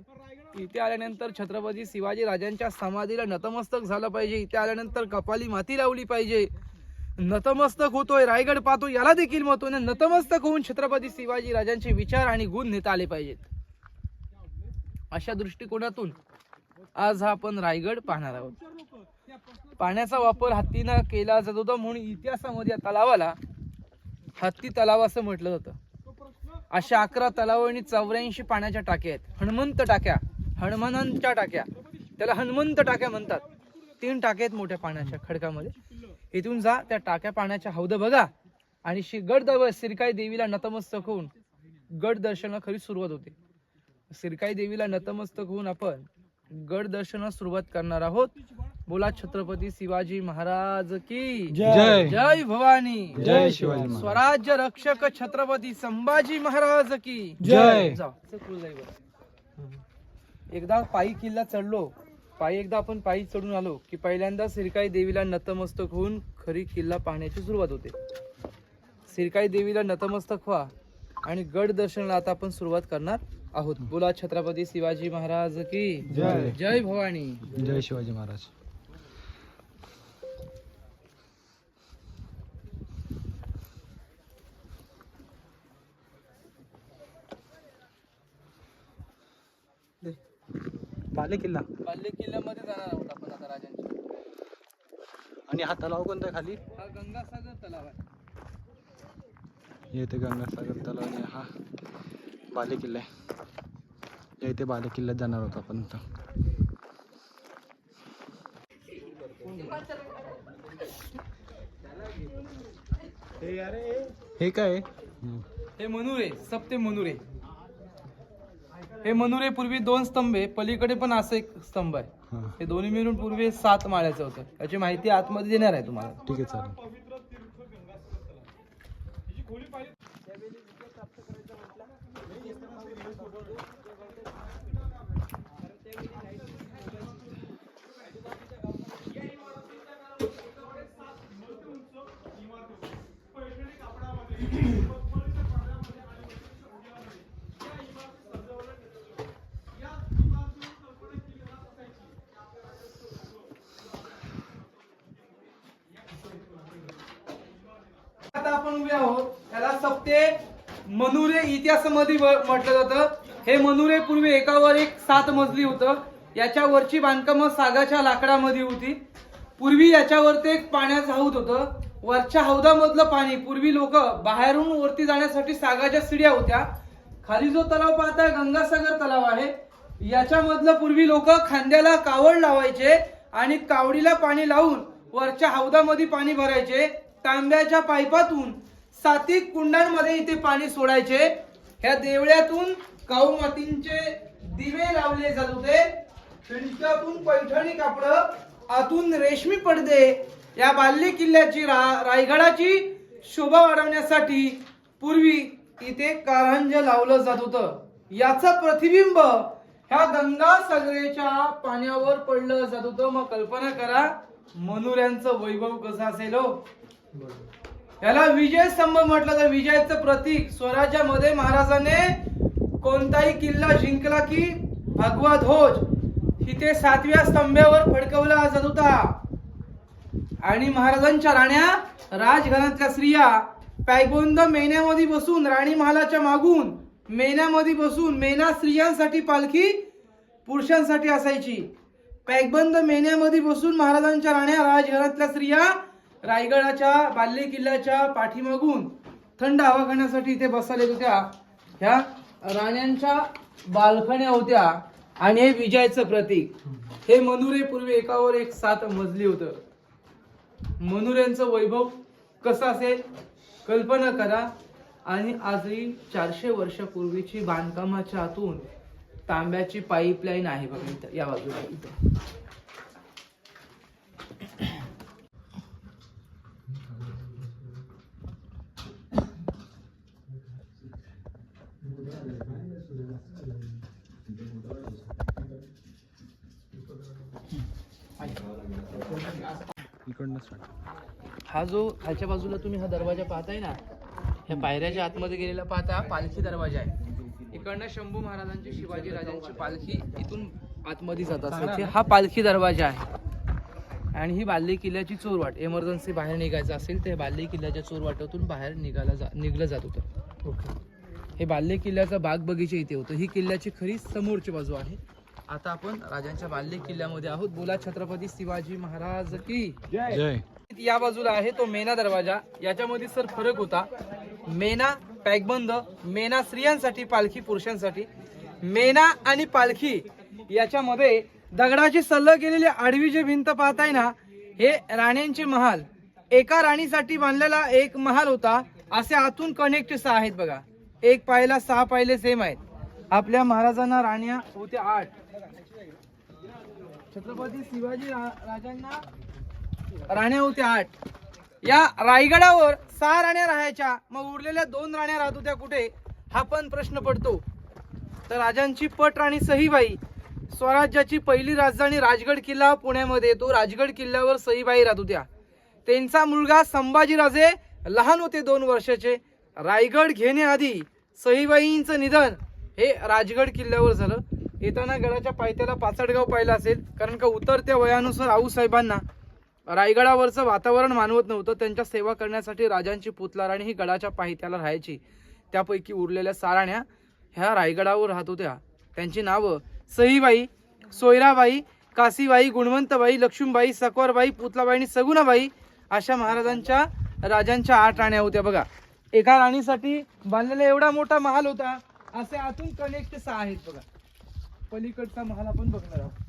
इथे आल्यानंतर छत्रपती शिवाजी राजांच्या समाधीला नतमस्तक झालं पाहिजे. इथे आल्यानंतर कपाली माती लावली पाहिजे. नतमस्तक होतोय, रायगड पाहतो, याला देखील महत्त्वाने नतमस्तक होऊन छत्रपती शिवाजी राजांचे विचार आणि गुण नेता आले पाहिजेत. अशा दृष्टिकोनातून आज हा आपण रायगड पाहणार आहोत. पाण्याचा वापर हत्तीनं केला जात होता म्हणून इतिहासामध्ये या तलावाला हत्ती तलाव असं म्हटलं जातं. अशा 11 तलाव आणि 84 पाण्याच्या टाक्या आहेत. हनुमंत टाक्या, हनुमानांच्या टाक्या, त्याला हनुमंत टाक्या म्हणतात. 3 टाक्या आहेत मोठ्या पाण्याच्या खडकामध्ये. इथून जा, त्या टाक्या पाण्याच्या हौद बघा आणि सिरकाई देवीला नतमस्तक होऊन गड दर्शनाला खरी सुरुवात होते. सिरकाई देवीला नतमस्तक होऊन आपण गड दर्शनास सुरुवात करणार आहोत. बोला छत्रपती शिवाजी महाराज की जय. जय भवानी. जय शिवाजी महाराज. स्वराज्य रक्षक छत्रपती संभाजी महाराज की जय. जा, चल पुढे जाई बरं. एकदा पायी किल्ला चढलो, एकदा आपण पायी चढून आलो की पहिल्यांदा सिरकाई देवीला नतमस्तक होऊन खरी किल्ला पाहण्याची सुरुवात होते. सिरकाई देवीला नतमस्तक व्हा आणि गड दर्शनाला आता आपण सुरुवात करणार आहोत. बोला छत्रपती शिवाजी महाराज की जय. जय भवानी. जय शिवाजी महाराज. बाले किल्ला किल्ल्यामध्ये जाणार आहोत आपण आता राजांच्या. आणि हा तलाव कोणता आहे खाली? हा गंगासागर तलाव आहे. येथे गंगासागर तलाव आणि हा बाले किल्ला आहे. या इथे बाले किल्ल्यात जाणार आहोत आपण. हे काय? हे मनुरे, सप्ते मनुरे. हे मनुरे पूर्वी 2 स्तंभ आहे, पलीकडे पण असं एक स्तंभ आहे. हा, हे दोन्ही मिळून पूर्वी 7 माळ्याचं होतं. याची माहिती आतमध्ये देणार आहे तुम्हाला. ठीक आहे, चालेल. आता आपण उभे आहोत. त्याला सप्ते मनुरे इतिहासामध्ये म्हटलं जातं. हे मनुरे पूर्वी एकावर एक 7 मजली होतं. याच्या वरची बांधकाम सागाच्या लाकडामध्ये होती. पूर्वी याच्यावरती एक पाण्याचं हौद होतं. वरच्या हौदामधलं पाणी पूर्वी लोक बाहेरून वरती जाण्यासाठी सागाच्या शिड्या होत्या. खाली जो तलाव पाहताय गंगासागर तलाव आहे. याच्यामधलं पूर्वी लोक खांद्याला कावड लावायचे आणि कावडीला पाणी लावून वरच्या हौदामध्ये पाणी भरायचे. तांब्याच्या पाईपातून 7 कुंडांमध्ये इथे पाणी सोडायचे. ह्या देवळ्यातून काऊ मातींचे दिवे लावले जात होते. खिडक्यातून पैठणी कापड, आतून रेशमी पडदे. या बाले किल्ल्याची रायगडाची शोभा वाढवण्यासाठी पूर्वी इथे कारंज लावलं जात होतं. याचं प्रतिबिंब ह्या गंगासागराच्या पाण्यावर पडलं जात होतं. मग कल्पना करा मनुऱ्यांचं वैभव कसं असेल हो. याला विजय स्तंभ म्हटलं तर विजयाचं प्रतीक. स्वराज्यामध्ये महाराजांनी कोणताही किल्ला जिंकला की भगवा ध्वज इथे 7व्या स्तंभावर फडकवला जात होता. आणि महाराजांच्या राण्या, राजघराण्यातल्या स्त्रिया पॅगबंद मेण्यामध्ये बसून राणी महालाच्या मागून मेण्यामध्ये बसून, मेना स्त्रियांसाठी पालखी पुरुषांसाठी असायची. पॅगबंद मेण्यामध्ये बसून महाराजांच्या राण्या, राजघराण्यातल्या स्त्रिया रायगडाच्या बाले किल्ल्याच्या पाठीमागून थंड हवा खाण्यासाठी इथे बसायला येत होत्या. ह्या राण्यांच्या बाल्कन्या होत्या आणि हे विजयाचं प्रतीक. हे मनुरे पूर्वी एकावर एक 7 मजली होतं. मनुऱ्यांचं वैभव कसं असेल कल्पना करा. आणि आजही 400 वर्षापूर्वीची बांधकामाच्या आतून तांब्याची पाईपलाईन आहे बघा इथं, या बाजूला इथं. इकडनं start. हा जो खालच्या बाजूला तुम्ही हा दरवाजा पाहताय ना, ह्या पायऱ्याच्या आतमध्ये गेलेला पाहता पालखी दरवाजा आहे. इकडनं शंभू महाराजांची शिवाजी राजांची पालखी इथून आतमध्ये जात असायची. हा पालखी दरवाजा आहे. आणि ही बाल्ली किल्ल्याची चोरवाट, एमर्जन्सी बाहेर निघायचं असेल तर बाल्ली किल्ल्याच्या चोरवाटातून बाहेर निघलं जात होतं. हे बाल्ली किल्ल्याचा बाग बगीचा इथे होतं. ही किल्ल्याची खरी समोरची बाजू आहे. आता आपण राजांच्या बाल्ली किल्ल्यामध्ये आहोत. बोला छत्रपती शिवाजी महाराज की जय. या बाजूला आहे तो मेना दरवाजा. याच्यामध्ये सर फरक होता. मेना पॅकबंद, मेना स्त्रियांसाठी, पालखी पुरुषांसाठी. मेना आणि पालखी याच्यामध्ये दगडाची सल्ल केलेली आडवी जी भिंत पाहताय ना, हे राण्यांचे महाल. एका राणीसाठी बांधलेला एक महाल होता. असे आतून कनेक्ट 6 आहेत बघा. एक पायला 6 पायले सेम आहेत. आपल्या महाराजांना राण्या होत्या 8. छत्रपती शिवाजी राजांना राण्या होत्या 8. या रायगडावर 6 राण्या राहायच्या. मग उरलेल्या 2 राण्या राहत होत्या कुठे, हा पण प्रश्न पडतो. तर राजांची पट राणी सईबाई, स्वराज्याची पहिली राजधानी राजगड किल्ला पुण्यामध्ये येतो. राजगड किल्ल्यावर सईबाई राहत होत्या. त्यांचा मुलगा संभाजीराजे लहान होते 2 वर्षाचे. रायगड घेण्याआधी सईबाईंचं निधन हे राजगड किल्ल्यावर झालं. येताना गडाच्या पायथ्याला पाचडगाव पाहिलं असेल, कारण का उतरत्या वयानुसार आऊसाहेबांना रायगडावरचं वातावरण मानवत नव्हतं. त्यांच्या सेवा करण्यासाठी राजांची पुतला राणी ही गडाच्या पायथ्याला राहायची. त्यापैकी उरलेल्या 6 राण्या ह्या रायगडावर राहत होत्या. त्यांची नावं सईबाई, सोयराबाई, काशीबाई, गुणवंतबाई, लक्ष्मीबाई, सकवरबाई, पुतलाबाई आणि सगुणाबाई अशा महाराजांच्या राजांच्या 8 राण्या होत्या बघा. एका राणीसाठी बांधलेला एवढा मोठा महाल होता. असे आतून कनेक्ट 6 आहेत बघा. पलीकडचा महाल आपण बघणार आहोत.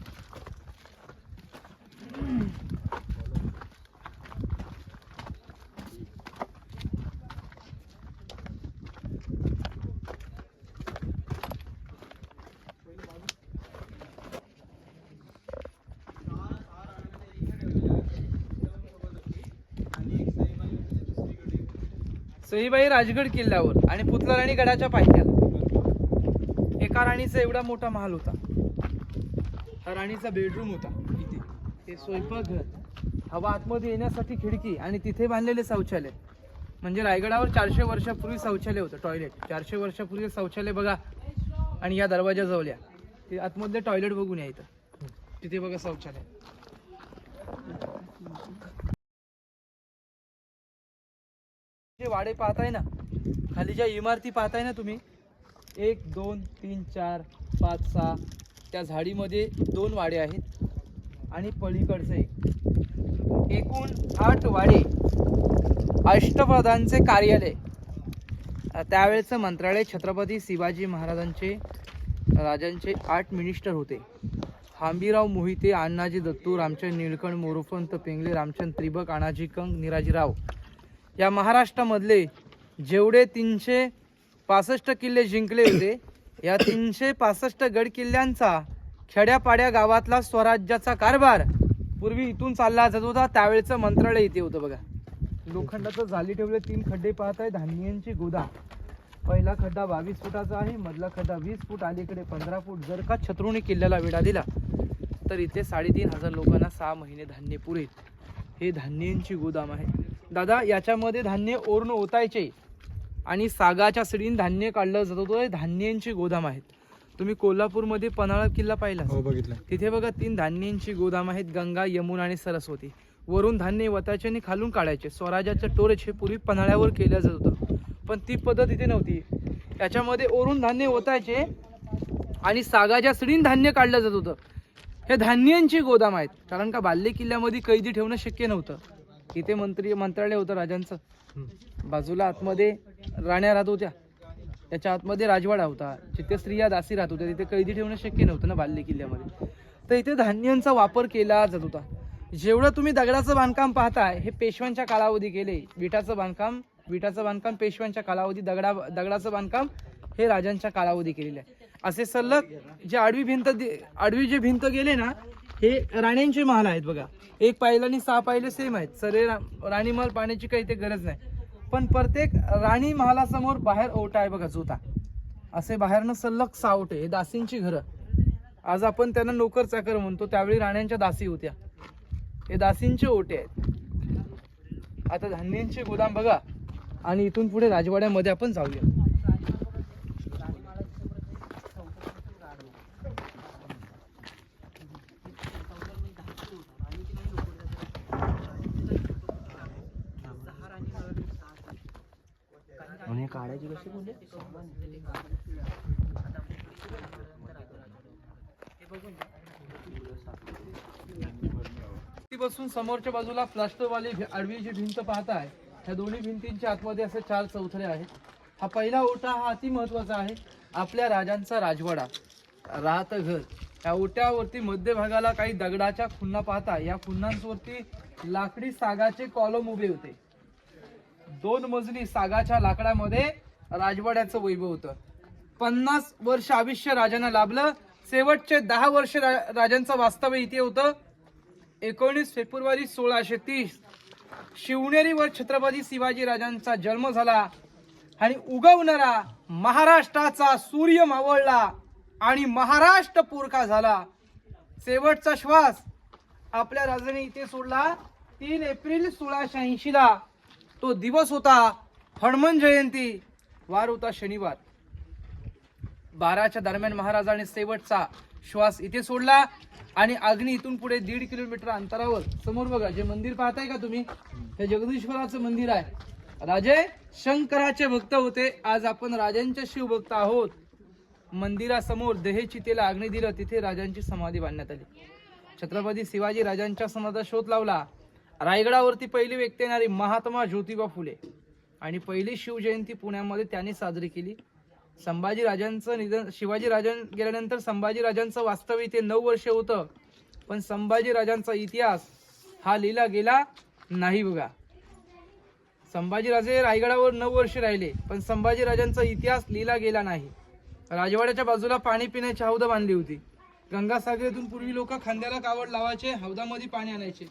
सईबाई राजगड किल्ल्यावर आणि पुतला राणी गडाच्या पायथ्याला. एका राणीचा एवढा मोठा महाल होता. हा राणीचा बेडरूम होता इथे. ते स्वयंपाकघर, हवा आतमध्ये येण्यासाठी खिडकी आणि तिथे बांधलेले शौचालय. म्हणजे रायगडावर 400 वर्षापूर्वी शौचालय होतं, टॉयलेट. 400 वर्षापूर्वी शौचालय बघा. आणि या दरवाजाजवळ या, ते आतमधले टॉयलेट बघून या. इथं तिथे बघा शौचालय. जे वाडे पाहताय ना, खाली ज्या इमारती पाहताय ना तुम्ही, 1 2 3 4 5 6, त्या झाडीमध्ये 2 वाडे आहेत आणि पलीकडचे एकूण 8 वाडे. अष्टप्रधानचे कार्यालय, त्यावेळेचं मंत्रालय. छत्रपती शिवाजी महाराजांचे राजांचे 8 मिनिस्टर होते. हांबीराव मोहिते, अण्णाजी दत्तू, रामचंद्र निळकंठ, मोरोपंत पिंगले, रामचंद्र त्रिभक, अनाजी कंग, निराजीराव. या महाराष्ट्रामधले जेवढे 365 किल्ले जिंकले होते, या 365 गड किल्ल्यांचा खेड्यापाड्या गावातला स्वराज्याचा कारभार पूर्वी इथून चालला जात होता. त्यावेळेचं मंत्रालय इथे होतं बघा. लोखंडाचं जाली ठेवले 3 खड्डे पाहताय. धान्यांची गोदाम. पहिला खड्डा 22 फुटाचा आहे, मधला खड्डा 20 फूट, अलीकडे 15 फूट. जर का शत्रूने किल्ल्याला वेढा दिला तर इथे 3,500 लोकांना 6 महिने धान्य पुरेल. हे धान्यांची गोदाम आहे दादा. याच्यामध्ये धान्य ओरणे ओतायचे आणि सागाच्या सडीन धान्य काढलं जात होतं. हे धान्यांची गोदाम आहेत. तुम्ही कोल्हापूरमध्ये पन्हाळा किल्ला पाहिला, हो बघितलं. तिथे बघा 3 धान्यांची गोदाम आहेत. गंगा, यमुना आणि सरस्वती. वरून धान्य वतायचे आणि खालून काढायचे. स्वराज्याचं स्टोरेज हे पूर्वी पन्हाळ्यावर केलं जात होतं, पण ती पद्धत इथे नव्हती. याच्यामध्ये ओरून धान्य ओतायचे आणि सागाच्या सडीन धान्य काढलं जात होतं. हे धान्यांची गोदाम आहेत. कारण का बाल्ले किल्ल्यामध्ये कैदी ठेवणं शक्य नव्हतं. इथे मंत्रालय होतं राजांचं. बाजूला आतमध्ये राण्या राहत होत्या, त्याच्या आतमध्ये राजवाडा होता, जिथे स्त्रिया दासी राहत होत्या. तिथे कैदी ठेवणं शक्य नव्हतं ना बाल्ले किल्ल्यामध्ये. तर इथे धान्यांचा वापर केला जात होता. जेवढं तुम्ही दगडाचं बांधकाम पाहताय हे पेशव्यांच्या कालावधी केले. विटाचं बांधकाम विटाचं बांधकाम पेशव्यांच्या कालावधी, दगडाचं बांधकाम हे राजांच्या कालावधी केलेलं आहे. असे सलग जे आडवी जे भिंत गेले ना, हे राण्यांचे महाल आहेत बघा. एक पायला आणि 6 पायले सेम आहेत. सरे राणी महाल पाण्याची काही ते गरज नाही, पण प्रत्येक राणी महालासमोर बाहेर ओटा आहे बघा, जोता. असे बाहेरनं सलग 6 ओटे. हे दासींची घरं. आज आपण त्यांना नोकर चाकर म्हणतो, त्यावेळी राण्यांच्या दासी होत्या. हे दासींचे ओटे आहेत. आता धान्यांचे गोदाम बघा, आणि इथून पुढे राजवाड्यामध्ये आपण जाऊया. काढायची कशी बोलले बसून समोरच्या बाजूला प्लास्टरवाली आडवी जी भिंत पाहताय, ह्या दोन्ही भिंतींच्या आतमध्ये असे 4 चौथरे आहेत. हा पहिला ओटा हा अति महत्वाचा आहे. आपल्या राजांचा राजवाडा, राहत घर. या ओट्यावरती मध्यभागाला काही दगडाच्या खुन्ना पाहता, या खुन्नांवरती लाकडी सागाचे कॉलम उभे होते. 2 मजली सागाच्या लाकडामध्ये राजवाड्याचं वैभव होतं. 50 वर्ष आयुष्य राजांना लाभलं. शेवटचे 10 वर्ष राजांचं वास्तव्य इथे होतं. 19 फेब्रुवारी 1630 शिवनेरीवर छत्रपती शिवाजी राजांचा जन्म झाला आणि उगवणारा महाराष्ट्राचा सूर्य मावळला आणि महाराष्ट्र पुरखा झाला. शेवटचा श्वास आपल्या राजाने इथे सोडला 3 एप्रिल 1680 ला. तो दिवस होता हनुमान जयंती, वार होता शनिवार. 12च्या दरम्यान महाराजाने शेवटचा श्वास इथे सोडला आणि अग्नी इथून पुढे 1.5 किलोमीटर अंतरावर समोर बघा जे मंदिर पाहताय का तुम्ही, हे जगदीश्वराचं मंदिर आहे. राजे शंकराचे भक्त होते. आज आपण राजांचे शिवभक्त आहोत. मंदिरासमोर देहचितेला अग्नी दिलं, तिथे राजांची समाधी बांधण्यात आली. छत्रपती शिवाजी राजांच्या समाधीचा शोध लावला. रायगडावरती पहिली व्यक्ती येणारी महात्मा ज्योतिबा फुले, आणि पहिली शिवजयंती पुण्यामध्ये त्यांनी साजरी केली. संभाजी राजांचं निधन, शिवाजी राजां गेल्यानंतर संभाजी राजांचं वास्तव्य इथे 9 वर्ष होतं, पण संभाजी राजांचा इतिहास हा लिहिला गेला नाही बघा. संभाजी राजे रायगडावर 9 वर्ष राहिले, पण संभाजी राजांचा इतिहास लिहिला गेला नाही. राजवाड्याच्या बाजूला पाणी पिण्याची हौद बांधली होती. गंगासागरातून पूर्वी लोक खांद्याला कावड लावायचे, हौदामध्ये पाणी आणायचे.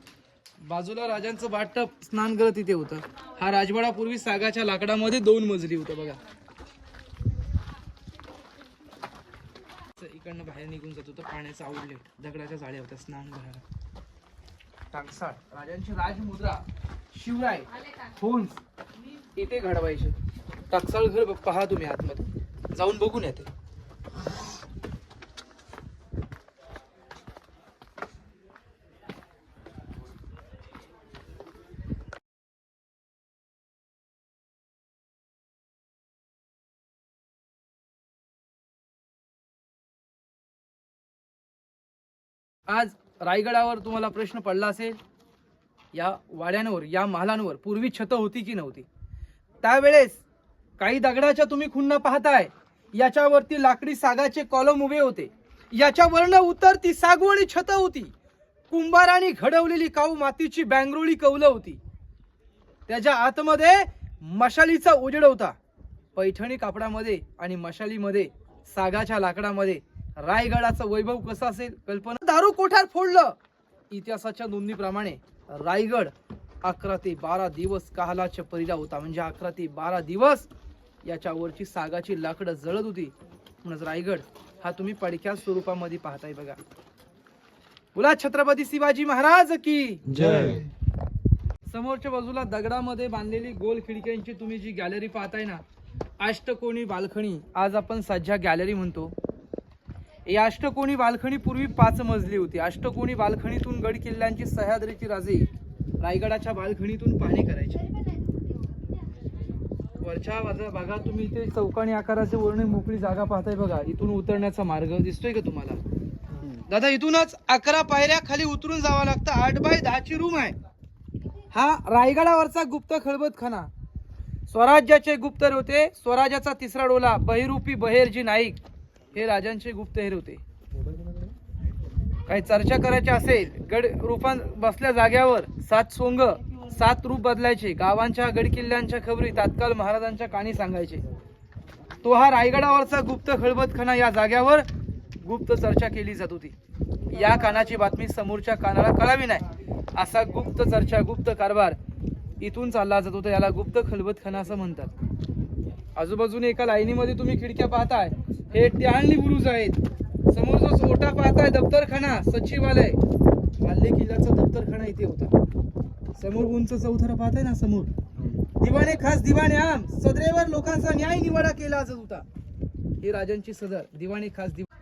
बाजूला राजांचं बाटप स्नानगृह तिथे होतं. हा राजवाडा पूर्वी सागाच्या लाकडामध्ये 2 मजली होता बघा. इकडनं बाहेर निघून जात होतं, पाण्याचं आउटलेट. दगडाच्या जाळ्या होत्या स्नानगृहाला. टाकसाळ राजांची राजमुद्रा, शिवराय होन्स इथे घडवायचे. टाकसाळ घर पहा तुम्ही, आतमध्ये जाऊन बघून येते. आज रायगडावर तुम्हाला प्रश्न पडला असेल, या वाड्यांवर, या महालांवर पूर्वी छत होती की नव्हती. त्यावेळेस काही दगडाच्या तुम्ही खुन्ना पाहताय, याच्यावरती लाकडी सागाचे कॉलम उभे होते. याच्यावरनं उतरती सागवणी छत होती. कुंभारांनी घडवलेली काऊ मातीची बँगरोळी कौलं होती. त्याच्या आतमध्ये मशालीचा उजेड होता. पैठणी कापडामध्ये आणि मशालीमध्ये, सागाच्या लाकडामध्ये रायगडाचं वैभव कसं असेल कल्पना. दारू कोठार फोडलं. इतिहासाच्या नोंदीप्रमाणे रायगड 11 ते 12 दिवस काहलाच्या परीला होता. म्हणजे 11 ते 12 दिवस याच्यावरची सागाची लाकडं जळत होती. म्हणून रायगड हा तुम्ही पडक्या स्वरूपामध्ये पाहताय बघा. बोला छत्रपती शिवाजी महाराज की जय. समोरच्या बाजूला दगडामध्ये बांधलेली गोल खिडक्यांची तुम्ही जी गॅलरी पाहताय ना, अष्टकोनी बाल्कनी, आज आपण सध्या गॅलरी म्हणतो. या अष्टकोनी बाल्कनी पूर्वी 5 मजली होती. अष्टकोनी बाल्कनीतून गड किल्ल्यांची, सह्याद्रीची राजे रायगडाच्या बाल्कनीतून पाहणी करायचे. वरच्या भागात तुम्ही इथे चौकोनी आकाराचे वरणे मोकळी जागा पाहताय बघा. इथून उतरण्याचा मार्ग दिसतोय का तुम्हाला दादा? इथूनच 11 पायऱ्या खाली उतरून जावं लागतं. 8 बाय 10 ची रूम आहे. हा रायगडावरचा गुप्त खळबतखाना. स्वराज्याचे गुप्तहेर होते. स्वराज्याचा 3रा डोला बहिरूपी बहेरजी नाईक हे राजांचे गुप्तहेर होते. काही चर्चा करायची असेल, गड रूपान बसल्या जाग्यावर 7 सोंग 7 रूप बदलायचे, गावांच्या गडकिल्ल्यांच्या खबरी तात्काळ महाराजांच्या कानी सांगायचे. तो हा रायगडावरचा गुप्त खळबतखाना, या जाग्यावर गुप्त चर्चा केली जात होती. या कानाची बातमी समोरच्या कानाला कळावी नाही, असा गुप्त चर्चा, गुप्त कारभार इथून चालला जात होता. याला गुप्त खलबतखाना असं म्हणतात. आजूबाजूने एका लाईनीमध्ये तुम्ही खिडक्या पाहताय, हे टॅहळणी बुरुज आहेत. समोर जो ओटा पाहताय दफ्तरखाना, सचिवालय, बाल्ले किल्ल्याचा दफ्तरखाना इथे होता. समोर उंच चौथरा पाहताय ना, समोर दिवाणे, खास दिवाणे आम सदरेवर लोकांचा न्याय निवाडा केला जात होता. ही राजांची सदर, दिवाणे खास दिवाण.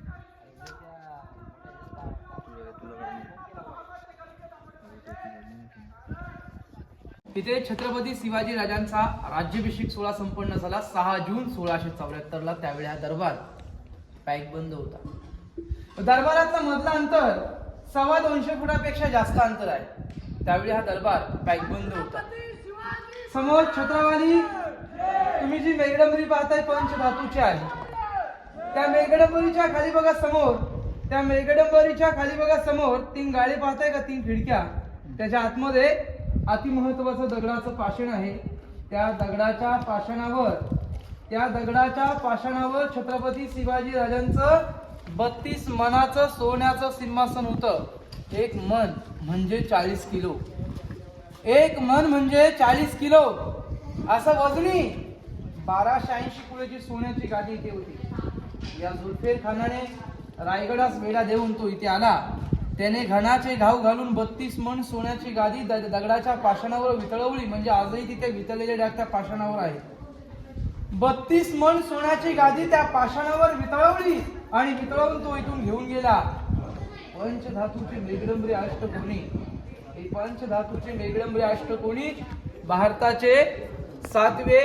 इथे छत्रपती शिवाजी राजांचा राज्याभिषेक सोहळा संपन्न झाला 6 जून 1674 ला. त्यावेळी हा दरबार पॅक बंद होता. दरबारातलं मधलं अंतर 250 फुटापेक्षा जास्त अंतर आहे. त्यावेळी हा दरबार पॅक बंद होता. समोर छत्रवाली तुम्ही जी मेघडंबरी पाहताय पंचधातूची आहे. त्या मेघडंबरीच्या खाली बघा समोर, त्या मेघडंबरीच्या खाली बघा समोर 3 गाळे पाहताय का, 3 खिडक्या. त्याच्या आतमध्ये अतिमहत्वाचं दगडाचं पाषाण आहे. त्या दगडाच्या पाषाणावर छत्रपती शिवाजी राजांचं 32 मणाचं सोन्याचं सिंहासन होतं. 1 मन म्हणजे 40 किलो. 1 मन म्हणजे 40 किलो असं वजनी 1280 किलोची सोन्याची गादी इथे होती. या जुल्फेर खानाने रायगडास वेढा देऊन तो इथे आला. त्याने घणाचे घाव घालून 32 मन सोन्याची गादी दगडाच्या पाषाणावर वितळवली. म्हणजे आजही तिथे वितळलेले डाग त्या पाषाणावर आहे. 32 मन सोन्याची गादी त्या पाषाणावर वितळवली आणि वितळवून तो इथून घेऊन गेला. पंचधातूची मेघडंबरी अष्टकोनी, ही पंचधातूची मेघडंबरी अष्टकोनी भारताचे 7वे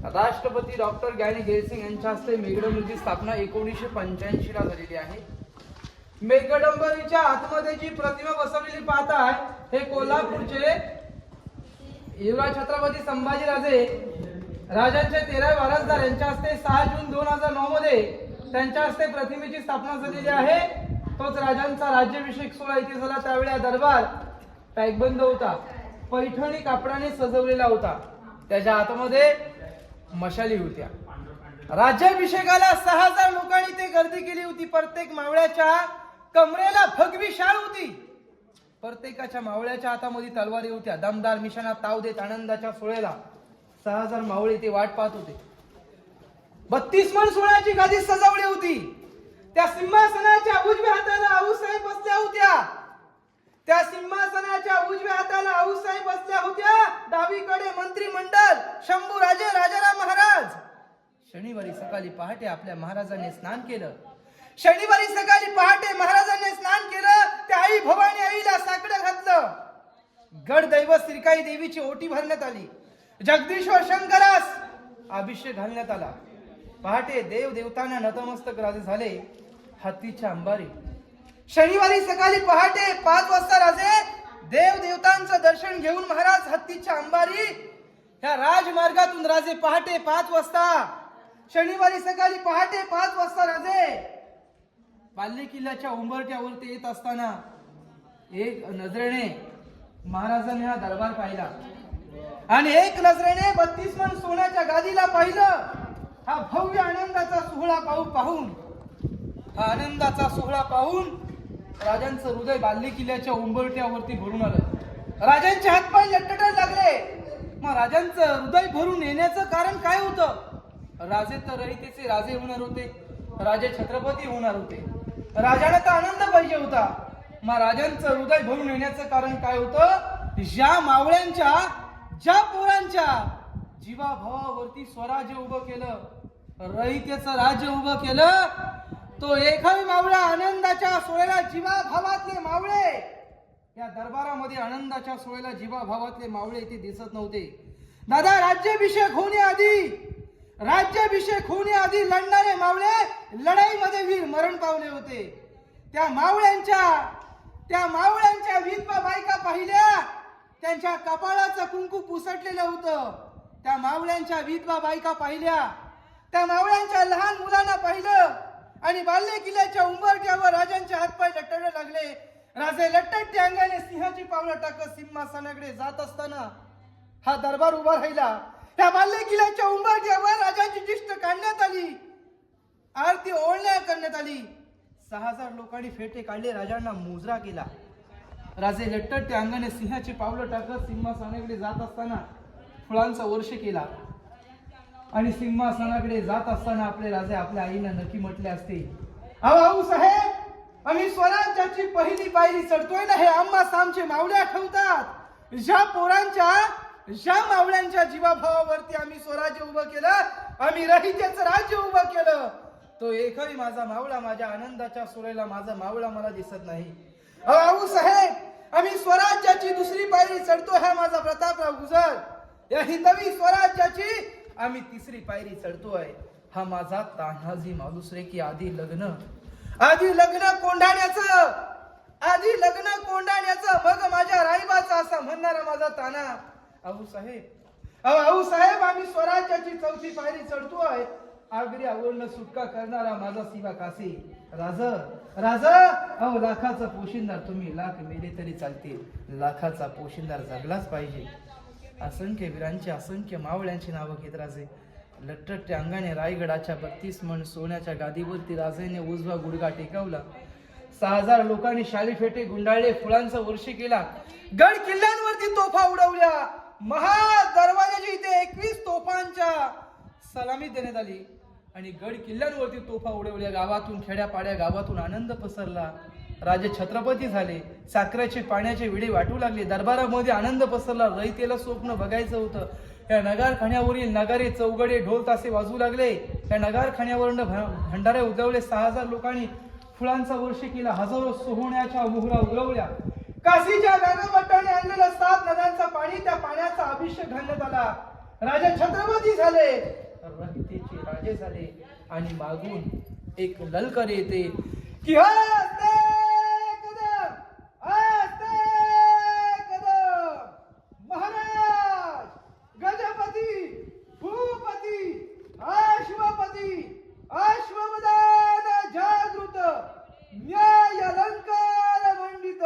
राष्ट्रपती डॉक्टर ज्ञानी जयसिंग यांच्या हस्ते मेघडंबरीची स्थापना 1985 ला झालेली आहे. मेघडंबरीच्या आतमध्ये जी प्रतिमा बसवलेली पाहताय, हे कोल्हापूरचे युवराज छत्रपती संभाजीराजे राजांचे 13 वारसदार यांच्या हस्ते 6 जून 2009 मध्ये त्यांच्या हस्ते प्रतिमेची स्थापना झालेली आहे. तोच राजांचा राज्याभिषेक सोहळा इथे झाला. त्यावेळी हा दरबार पॅकबंद होता, पैठणी कापडाने सजवलेला होता. त्याच्या आतमध्ये मशाली होत्या. राज्याभिषेकाला 6000 लोकांनी ते गर्दी केली होती. प्रत्येक मावळ्याच्या कमरेला भगवी शाल होती. प्रत्येकाच्या मावळ्याच्या हातामध्ये तलवारी होत्या. दमदार मिशाना ताव देत आनंदाच्या सोहळ्याला 6000 मावळे ते वाट पाहत होते. 32 मन सोन्याची गादी सजवली होती. त्या सिंहासनाच्या उजव्या हाताला आऊसाहेब बसल्या होत्या. त्या सिंहासनाच्या उजव्या हाताला आऊसाहेब बसल्या होत्या. डावीकडे मंत्रिमंडळ, शंभूराजे, राजाराम महाराज. शनिवारी सकाळी पहाटे आपल्या महाराजांनी स्नान केलं. शनिवारी सकाळी पहाटे महाराजांनी स्नान केलं. त्या आई भवानी आईला साकडं घातलं. गडदैव श्रीकाई देवीची ओटी भरण्यात आली. जगदीश्वर शंकरास अभिषेक घालण्यात आला. पहाटे देव देवतांना नतमस्तक राजे झाले. हत्तीच्या अंबारी शनिवारी सकाळी पहाटे 5 वाजता राजे देव देवतांचं दर्शन घेऊन महाराज हत्तीच्या अंबारी ह्या राजमार्गातून राजे पहाटे 5 वाजता शनिवारी सकाळी पहाटे 5 वाजता राजे बाल्ले किल्ल्याच्या उंबरठ्यावरती येत असताना एक नजरेने महाराजांनी हा दरबार पाहिला आणि एक नजरेने 32 मन सोन्याच्या गादीला पाहिलं. हा भव्य आनंदाचा सोहळा पाहून राजांचं हृदय बाल्ले किल्ल्याच्या उंबरठ्यावरती भरून आलं. राजांचे हातपाय लटलटायला लागले. मग राजांचं हृदय भरून येण्याचं कारण काय होतं? राजे तर रहितेचे राजे होणार होते, राजे छत्रपती होणार होते. राजाला तर आनंद पाहिजे होता. मग राजांचं हृदय भरून येण्याचं कारण काय होतं? ज्या मावळ्यांच्या, ज्या पोरांच्या जीवाभावावरती स्वराज्य उभं केलं, रहितेचं राज्य उभं केलं, तो एकही मावळा आनंदाच्या सोहळ्याला जीवाभावातले मावळे या दरबारामध्ये आनंदाच्या सोहळ्याला जीवाभावातले मावळे इथे दिसत नव्हते. दादा, राज्याभिषेक होण्याआधी लढणारे मावळे लढाईमध्ये वीर मरण पावले होते. त्या मावळ्यांच्या विधवा बायका पाहिल्या, त्यांच्या कपाळाचं कुंकू पुसटलेलं होतं. त्या मावळ्यांच्या विधवा बायका पाहिल्या, त्या मावळ्यांच्या लहान मुलांना पाहिलं आणि बाल्ले किल्ल्याच्या उंबरठ्यावर राजांचे हातपाय लटळू लागले. राजे लट्टट अंगाने सिंहाची पावलं टाकत सिंहासनाकडे जात असताना हा दरबार उभा राहिला. त्या बाल्य किल्ल्याच्या उंबरठ्यावर राजांची जिष्ट काढण्यात आली, आरती ओळण्या करण्यात आली. 6000 लोकांनी फेटे काढले, राजांना मुजरा केला. राजे लट्टट त्या अंगाने सिंहाची पावलं टाकत सिंहासनाकडे जात असताना फुलांचा वर्ष केला आणि सिंहासनाकडे जात असताना आपले राजे आपल्या आईला नक्की म्हटले असते, अहो साहेब, आम्ही स्वराज्याची पहिली पायरी चढतोय ना, हे आम्हा सामचे मावळे आठवतात. ज्या मावळ्यांच्या जीवाभावावरती आम्ही स्वराज्य उभं केलं, आम्ही रहितेचं राज्य उभं केलं, तो एकही माझा मावळा, माझ्या आनंदाच्या सुरेला माझा मावळा मला दिसत नाही. अहो साहेब, आम्ही स्वराज्याची दुसरी पायरी चढतो, हा माझा प्रतापराव गुजर. या हिंदवी स्वराज्याची आम्ही तिसरी पायरी चढतोय, हा माझा तान्हाजी मालुसरे. की आधी लग्न कोंडाण्याचं मग माझ्या राईबाचा असा म्हणणारा माझा ताना. अहो साहेब, आम्ही स्वराज्याची चौथी पायरी चढतोय, आगरी आवडणं सुटका करणारा माझा शिवा काशी. राज अहो लाखाचा पोशिंदार, तुम्ही लाख मेले तरी चालतील, लाखाचा पोशिंदार जगलाच पाहिजे. असंख्य वीरांची, असंख्य मावळ्यांची नावं घेत राजे लट्टट अंगाने रायगडाच्या 32 मण सोन्याच्या गादीवरती राजेने उजवा गुडघा टेकवला. 6000 लोकांनी शाली फेटे गुंडाळले, फुलांचा वर्षी केला, गड किल्ल्यांवरती तोफा उडवल्या. महादरवाजाची इथे 21 तोफांच्या सलामी देण्यात आली आणि गड किल्ल्यांवरती तोफा उडवल्या. गावातून खेड्यापाड्या गावातून आनंद पसरला. राजे छत्रपती झाले, साखरेचे पाण्याचे विडे वाटू लागले. दरबारामध्ये आनंद पसरला. रयतेला स्वप्न बघायचं होतं. या नगारखान्यावरील नगारे चौगडे ढोल तासे वाजू लागले. या नगारखान्यावरून भंडारे उजवले. 6000 लोकांनी फुलांचा वर्ष केला. हजारो सोहण्याच्या मोहरा उगवल्या. काशीच्या गागाभट्टाने आणलेलं 7 नद्यांचं पाणी, त्या पाण्याचा अभिषेक घालण्यात आला. राजा छत्रपती झाले, रयतेचे राजे झाले आणि मागून एक ललकर येते की हस्ते कदम, हस्ते कदम, महाराज, गजपती, भूपती, अश्वपती, अश्वमदान जागृत, न्याय अलंकार मंडित,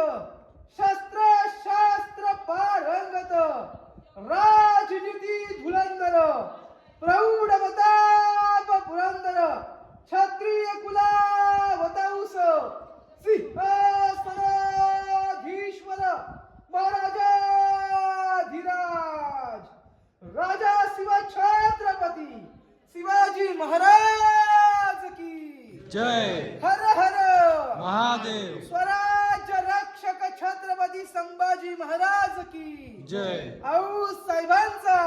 शस्त्र शास्त्र पारंगत, राजनीती धुरंधर, प्रौढ प्रताप पुरंदर, क्षत्रिय कुलावतंस, सिंहासनाधीश्वर, महाराजाधिराज, राजा शिवा छत्रपती शिवाजी महाराज की जय. हर हर महादेव. स्वराज्य रक्षक छत्रपती संभाजी महाराज की जय. औ साहेबांचा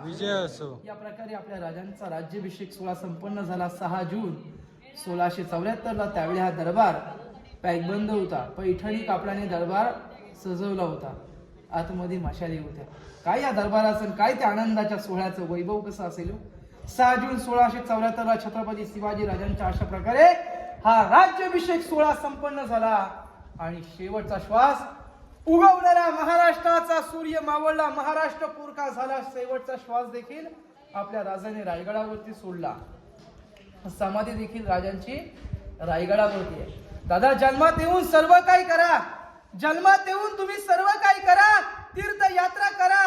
विजय असो. या प्रकारे आपल्या राजांचा राज्याभिषेक सोहळा संपन्न झाला 6 जून 1674 ला. त्यावेळी हा दरबार पॅकबंद होता. पैठणी कापडाने दरबार सजवला होता. आतमध्ये मशाली होत्या. काय या दरबाराचं, काय त्या आनंदाच्या सोहळ्याचं वैभव कसं असेल. 6 जून 1674 ला छत्रपती शिवाजी राजांच्या अशा प्रकारे हा राज्याभिषेक सोहळा संपन्न झाला आणि शेवटचा श्वास उगवणारा महाराष्ट्राचा सूर्य मावळला. महाराष्ट्र पुरका झाला. शेवटचा श्वास देखील आपल्या राजाने रायगडावरती सोडला. समाधी देखील राजांची रायगडावरती आहे. दादा, जन्मात येऊन सर्व काही करा, जन्मात येऊन तुम्ही सर्व काही करा, तीर्थयात्रा करा,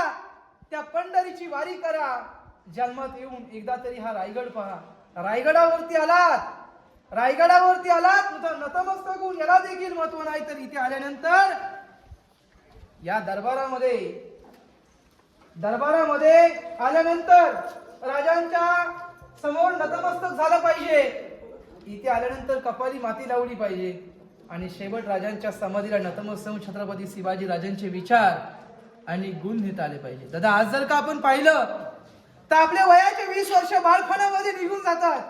त्या पंढरीची वारी करा. जन्मात येऊन एकदा तरी हा रायगड पहा. रायगडावरती आलात नतमस्तक होऊन याला देखील महत्व नाही. तर इथे आल्यानंतर या दरबारामध्ये आल्यानंतर राजांच्या समोर नतमस्तक झालं पाहिजे. इथे आल्यानंतर कपाली माती लावली पाहिजे आणि शेवट राजांच्या समाधीला नतमस्तक होऊन छत्रपती शिवाजी राजांचे विचार आणि गुण घेता आले पाहिजे. दादा, आज जर का आपण पाहिलं तर आपल्या वयाचे 20 वर्ष बालपणामध्ये निघून जातात.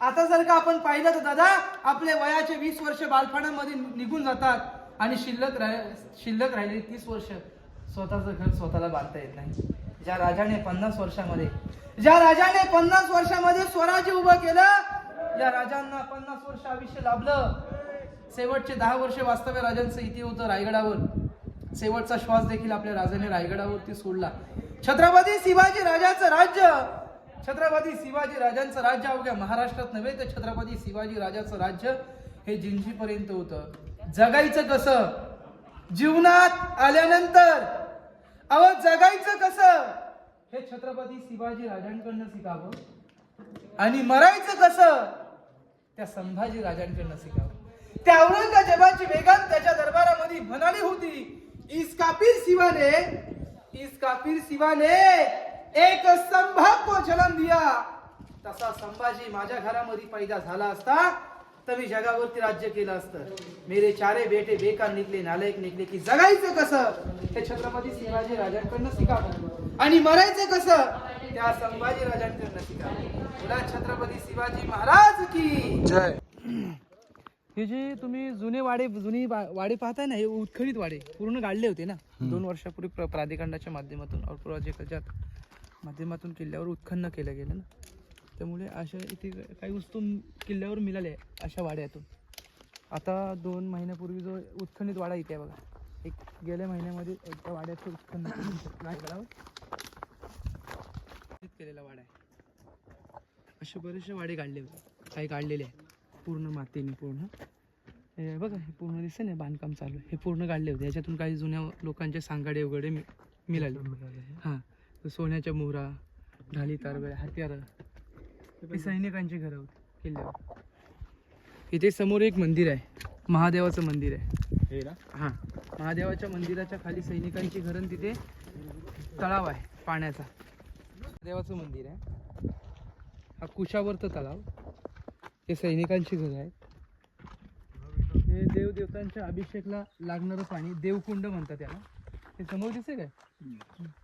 आता जर का आपण पाहिलं तर दादा, आपले वयाचे 20 वर्ष बालपणामध्ये निघून जातात आणि शिल्लक राहिलेली 30 वर्ष स्वतःचं घर स्वतःला बांधता येत नाही. ज्या राजाने 50 वर्षामध्ये स्वराज्य उभं केलं, या राजांना 50 वर्ष आयुष्य लाभलं. शेवटचे 10 वर्ष वास्तव्य राजांचं इथे होतं रायगडावर. शेवटचा श्वास देखील आपल्या राजाने रायगडावरती सोडला. छत्रपती शिवाजी राजांचं राज्य अवघ्या महाराष्ट्रात नव्हे तर छत्रपती शिवाजी राजाचं राज्य हे जिंजीपर्यंत होतं. जगायचं कसं, जीवनात आल्यानंतर अहो जगायचं कसं हे छत्रपती शिवाजी राजांकडनं शिकावं आणि मरायचं कसं त्या संभाजी राजांकडनं शिकावं. त्या औरंगजेबाची वेगात त्याच्या दरबारामध्ये म्हणाली होती, इस काफिर सिवाने एक संभाग को जन्म दिया. तसा संभाजी माझ्या घरामध्ये पैदा झाला असता तर मी जगावरती राज्य केलं असतं. मेरे चारे बेटे बेकार निकले, नालायक निकले. की जगायचं कसं हे छत्रपती शिवाजी राजांकडनं शिकावं आणि मरायचं कसं त्या संभाजी राजांकडनं शिकावं. बोला छत्रपती शिवाजी महाराज की जय. हे जे तुम्ही जुने वाडे पाहताय ना, हे उत्खनित वाडे पूर्ण गाडले होते ना 2 वर्षापूर्वी प्राधिकरणाच्या माध्यमातून और प्रोजेक्टच्या माध्यमातून किल्ल्यावर उत्खनन केलं गेलं ना. त्यामुळे अशा इथे काही वस्तू किल्ल्यावर मिळाल्या अशा वाड्यातून. आता 2 महिन्यापूर्वी जो उत्खनित वाडा इथे आहे बघा, एक गेल्या महिन्यामध्ये त्या वाड्याचं उत्खनन केलेला वाडा आहे. असे बरेचसे वाडे काढले होते, काही काढलेले आहे पूर्ण मातीने. पूर्ण हे बघा, हे पूर्ण दिसते ना बांधकाम चालू आहे, हे पूर्ण काढले होते. याच्यातून काही जुन्या लोकांचे सांगाडे वगैरे मिळाले. हां, सोन्याच्या मोहरा, ढाली तारगड्या, हत्यारं, हे सैनिकांची घरं होती किल्ल्यावर. इथे समोर एक मंदिर आहे, महादेवाचं मंदिर आहे. हां, महादेवाच्या मंदिराच्या खाली सैनिकांची घरं, तिथे तलाव आहे पाण्याचा. महादेवाचं मंदिर आहे, हा कुशावर्त तलाव, हे सैनिकांची घरं आहेत. हे देवदेवतांच्या अभिषेकला लागणारं पाणी देवकुंड म्हणतात त्याला. हे समोर दिसते काय,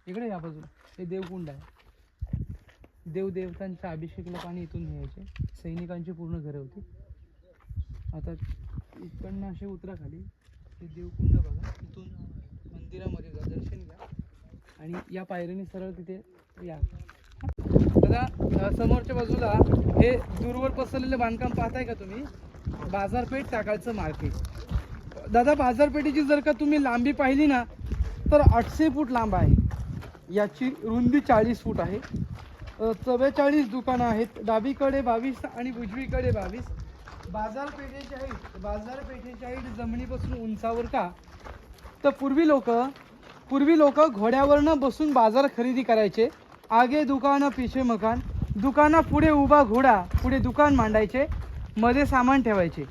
इकडे या बाजूला हे देवकुंड आहे. देवदेवतांच्या अभिषेकला पाणी इथून घ्यायचे. सैनिकांची पूर्ण घरं होती. आता इकडनं असे उतरा खाली, हे देवकुंड बघा, इथून मंदिरामध्ये जा, दर्शन घ्या आणि या पायरीने सरळ तिथे या. दादा समोरच्या बाजूला हे दूरवर पसरलेलं बांधकाम पाहताय का तुम्ही, बाजारपेठ टाकाळचं मार्केट. दादा बाजारपेठेची जर का तुम्ही लांबी पाहिली ना तर 800 फूट लांब आहे. याची रुंदी 40 फूट आहे. 44 दुकानं आहेत, डावीकडे 22 आणि उजवीकडे 22. बाजारपेठेच्या जमिनीपासून उंचावर का तर पूर्वी लोक घोड्यावरनं बसून बाजार खरेदी करायचे. आगे दुकानं पिछे मकान, दुकाना पुढे उभा घोडा, पुढे दुकान मांडायचे, मध्ये सामान ठेवायचे.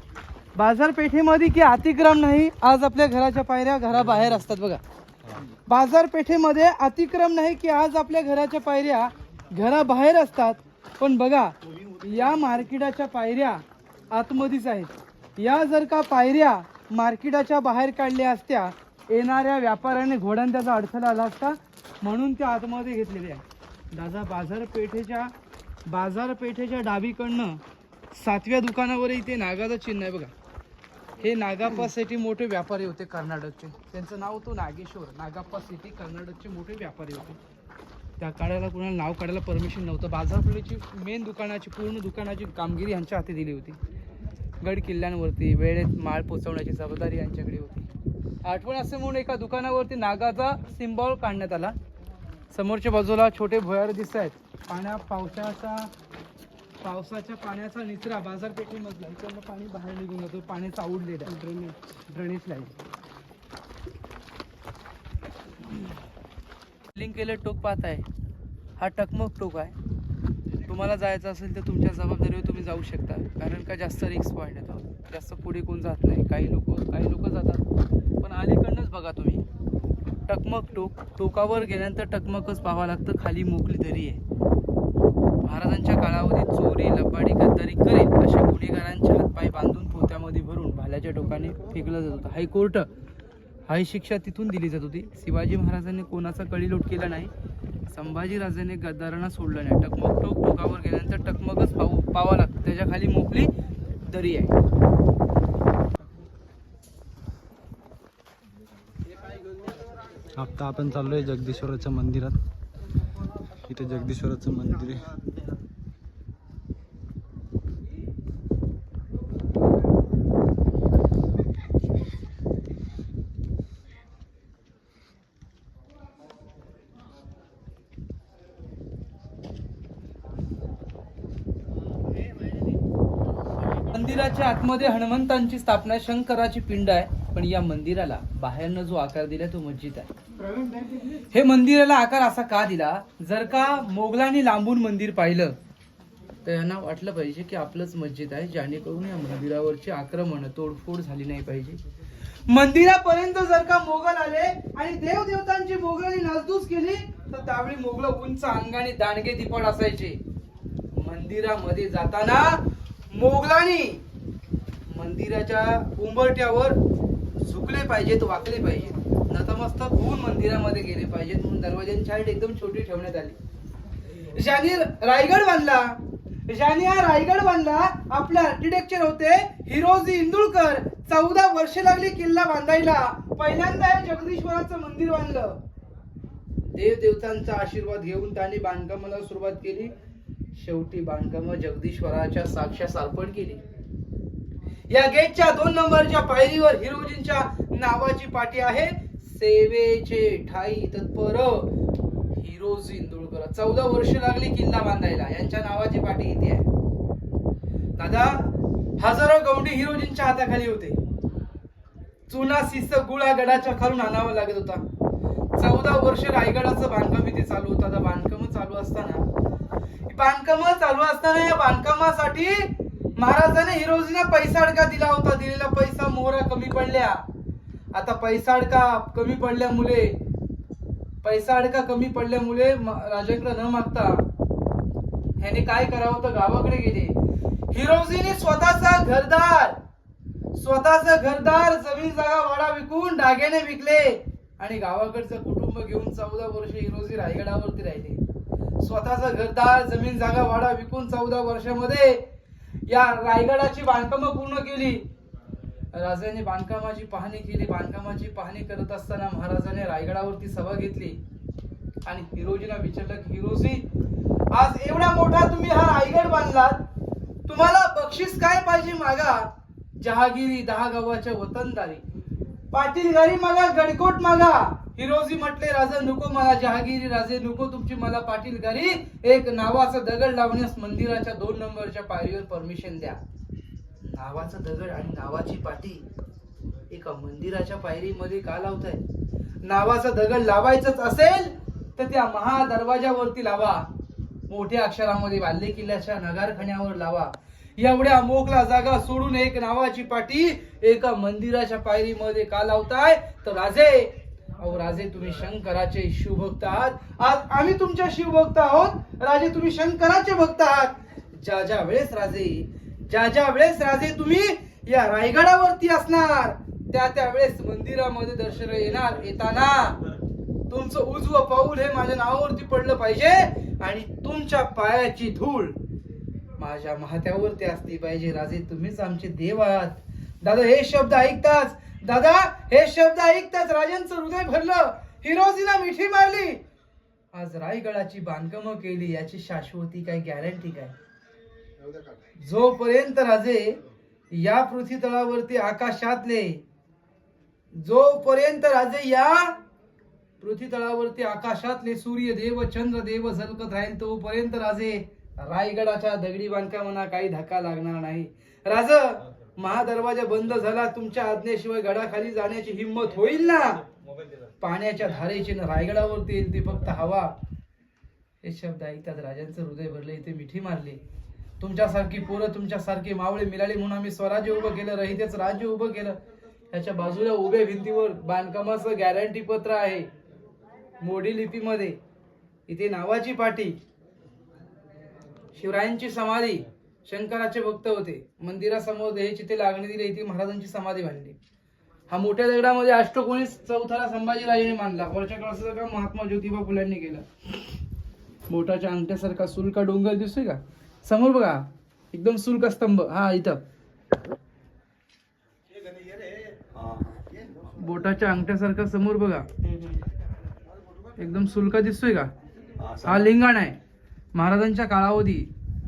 बाजारपेठेमध्ये की अतिक्रम नाही, आज आपल्या घराच्या पायऱ्या घराबाहेर असतात बघा. बाजारपेठेमध्ये अतिक्रम नाही की आज आपल्या घराच्या पायऱ्या घराबाहेर असतात. पण बघा, या मार्केटाच्या पायऱ्या आतमध्येच आहेत. या जर का पायऱ्या मार्केटाच्या बाहेर काढल्या असत्या, येणाऱ्या व्यापाऱ्याने घोड्याने त्याचा अडथळा आला असता, म्हणून त्या आतमध्ये घेतलेल्या आहे. दादा बाजारपेठेच्या डावीकडनं 7व्या दुकानावर इथे नागाचं चिन्ह आहे बघा. हे नागाप्पा सिटी मोठे व्यापारी होते कर्नाटकचे. त्यांचं नाव होतं नागेश्वर. नागाप्पा सिटी कर्नाटकचे मोठे व्यापारी होते. त्या काळाला कुणाला नाव काढायला परमिशन नव्हतं. बाजारपेठेची मेन पूर्ण दुकानाची कामगिरी यांच्या हाती दिली होती. गड किल्ल्यांवरती वेळेत माल पोचवण्याची जबाबदारी यांच्याकडे होती. आठवण असे म्हणून एका दुकानावरती नागाचा सिम्बॉल काढण्यात आला. समोरच्या बाजूला छोटे भुयार दिसत आहेत. पावसाच्या पाण्याचा निचरा बाजारपेठेमधला, इकडनं पाणी बाहेर निघून जातो. पाण्याचा आउटलेट आहे, ड्रेनेज लाईन. लिंक केलं टोक पाहताय, हा टकमक टोक आहे. तुम्हाला जायचं असेल तर तुमच्या जबाबदारीवर तुम्ही जाऊ शकता, कारण का जास्त रिक्स पॉईंट येतो. जास्त पुढे कोण जात नाही. काही लोक जातात, पण अलीकडनंच बघा तुम्ही टकमक टोकावर गेल्यानंतर टकमकच पाहावं लागतं. खाली मोकळी दरी आहे. महाराजांच्या काळामध्ये चोरी लबाडी गद्दारी करेल अशा गुन्हेगारांचे हातपाय बांधून पोत्यामध्ये भरून भाल्याच्या टोकाने फेकलं जात होतं. हायकोर्ट हाही शिक्षा तिथून दिली जात होती. शिवाजी महाराजांनी कोणाचा कळीलोट केला नाही. संभाजी राजाने गद्दारांना सोडलं नाही. टकमक टोकावर गेल्यानंतर टकमकच पाहावं लागतं. त्याच्या खाली मोकळी दरी आहे. आता आपण चाललोय जगदीश्वराच्या मंदिरात. इथे जगदीश्वराचं मंदिर आहे. मंदिराच्या आतमध्ये हनुमंतांची स्थापना, शंकराची पिंड आहे. पण या मंदिराला बाहेरनं जो आकार दिला तो मस्जिद आहे. हे मंदिराला आकार असा का दिला? जर का मोगलांनी लांबून मंदिर पाहिलं तर यांना वाटलं पाहिजे की आपलंच मस्जिद आहे, जेणेकरून या मंदिरावरची आक्रमण तोडफोड झाली नाही पाहिजे. मंदिरापर्यंत जर का मोगल आले आणि देवदेवतांची मोगलांनी नासधूस केली तर त्यावेळी मोगल उंच अंगाने दांडगे दिपट असायचे. मंदिरामध्ये जाताना मोगलांनी मंदिराच्या उंबरठ्यावर झुकले पाहिजेत, वाकले पाहिजेत, नतमस्तक होऊन मंदिरामध्ये गेले पाहिजेत, म्हणून दरवाजांची हाईट एकदम छोटी ठेवण्यात आली. ज्यांनी रायगड बांधला, ज्यांनी हा रायगड बांधला, आपले आर्किटेक्चर होते हिरोजी इंदुळकर. 14 वर्ष लागली किल्ला बांधायला. पहिल्यांदा हे जगदीश्वराचं मंदिर बांधलं. देवदेवतांचा आशीर्वाद घेऊन त्यांनी बांधकामाला सुरुवात केली. शेवटी बांधकाम जगदीश्वराच्या साक्षात अर्पण केली. या गेटच्या 2 नंबरच्या पायरीवर हिरोजींच्या नावाची पाटी आहे. सेवेचे ठाई तत्पर हिरोजी इंदुळकर. 14 वर्ष लागली किल्ला बांधायला. यांच्या नावाची पाटी इथे आहे. दादा, हजारो गवंडी हिरोजींच्या हाताखाली होते. चुना शिस्त गुळा गडाच्या खालून आणावा लागत होता. 14 वर्ष रायगडाचं बांधकाम इथे चालू होतं. आता बांधकाम चालू असताना या बांधकामासाठी महाराजांनी हिरोजींना पैसा अडका दिला होता. दिलेला पैसा मोहरा कमी पडल्या. आता पैसा अडका कमी पडल्यामुळे राजाकडे न मागता ह्याने काय करावं तर गावाकडे गेले. हिरोजीने स्वतःचा घरदार जमीन जागा वाडा विकून दागिने विकले आणि गावाकडचं कुटुंब घेऊन 14 वर्ष हिरोजी रायगडावरती राहिले. स्वतःचा घरदार जमीन जागा वाडा विकून 14 वर्षामध्ये या रायगडाची बांधकामं पूर्ण केली. राजाने बांधकामाची पाहणी केली. बांधकामाची पाहणी करत असताना महाराजाने रायगडावरती सभा घेतली आणि हिरोजीला विचारलं की हिरोजी, आज एवढा मोठा तुम्ही हा रायगड बांधलात, तुम्हाला बक्षीस काय पाहिजे मागा? जहागिरी 10 गावाच्या वतनदारी, पाटीलगारी मागा, गडकोट मागा. हिरोजी म्हटले, राजा नको मला जहागिरी, राजे नको तुमची मला पाटीलगारी. एक नावाचा दगड लावण्यास मंदिराच्या 2 नंबरच्या पायरीवर परमिशन द्या. नावाचा दगड आणि नावाची पाटी एका मंदिराच्या पायरीमध्ये का लावताय? नावाचा दगड लावायचंच असेल तर त्या महादरवाजावरती लावा. मोठ्या अक्षरामध्ये बाल्ले किल्ल्याच्या नगारखान्यावर लावा. एवढ्या मोकळा जागा सोडून एक नावाची पाटी एका मंदिराच्या पायरीमध्ये का लावताय? तर राजे तुम्ही शंकराचे शिवभक्त आहात. आज आम्ही तुमच्या शिवभक्त आहोत. राजे तुम्ही शंकराचे भक्त आहात. ज्या वेळेस राजे तुम्ही या रायगडावरती असणार त्या वेळेस मंदिरामध्ये दर्शन येताना तुमचं उजवं पाऊल हे माझ्या नावावरती पडलं पाहिजे आणि तुमच्या पायाची धूळ माझ्या महात्यावरती असली पाहिजे. राजे तुम्हीच आमचे देव आहात. दादा हे शब्द ऐकताच राजांचं हृदय भरलं. हिरोजीला मिठी मारली. आज रायगडाची बांधकामं केली, याची शाश्वती काय, गॅरंटी काय? जोपर्यंत राजे या पृथ्वी तळावरती आकाशातले सूर्यदेव चंद्रदेव झलकत राहील तोपर्यंत राजे रायगडाच्या दगडी बांधकामांना काही धक्का लागणार नाही. राजा, महादरवाजा बंद झाला, तुमच्या आज्ञेशिवाय गडाखाली जाण्याची हिंमत होईल ना? पाण्याच्या धारेची रायगडावरती येईल ती फक्त हवा. हे शब्द ऐकतात राजांचं हृदय भरले. इथे मिठी मारली. तुमच्यासारखी पोरं, तुमच्यासारखी मावळे मिळाली म्हणून आम्ही स्वराज्य उभं केलं, रहितेच राज्य उभं केलं. त्याच्या बाजूला उभ्या भिंतीवर बांधकामाचं गॅरंटी पत्र आहे मोडी लिपीमध्ये. इथे नावाची पाटी, शिवरायांची समाधी, शंकराचे भक्त होते. मंदिरासमोर देह चिते लागणे दिले. इथे महाराजांची समाधी बांधली. हा मोठ्या दगडामध्ये अष्टकोनी चौथरा संभाजीराजांनी मानला. वरच्या कळसाचं काम महात्मा ज्योतिबा फुलांनी केलं. बोटाच्या अंगठ्यासारखा सुलका डोंगर दिसतोय का समोर बघा, एकदम सुलका स्तंभ. हा इथं बोटाच्या अंगठ्यासारखा समोर बघा, एकदम सुलका दिसतोय का? हा लिंगाण आहे. महाराजांच्या काळावधी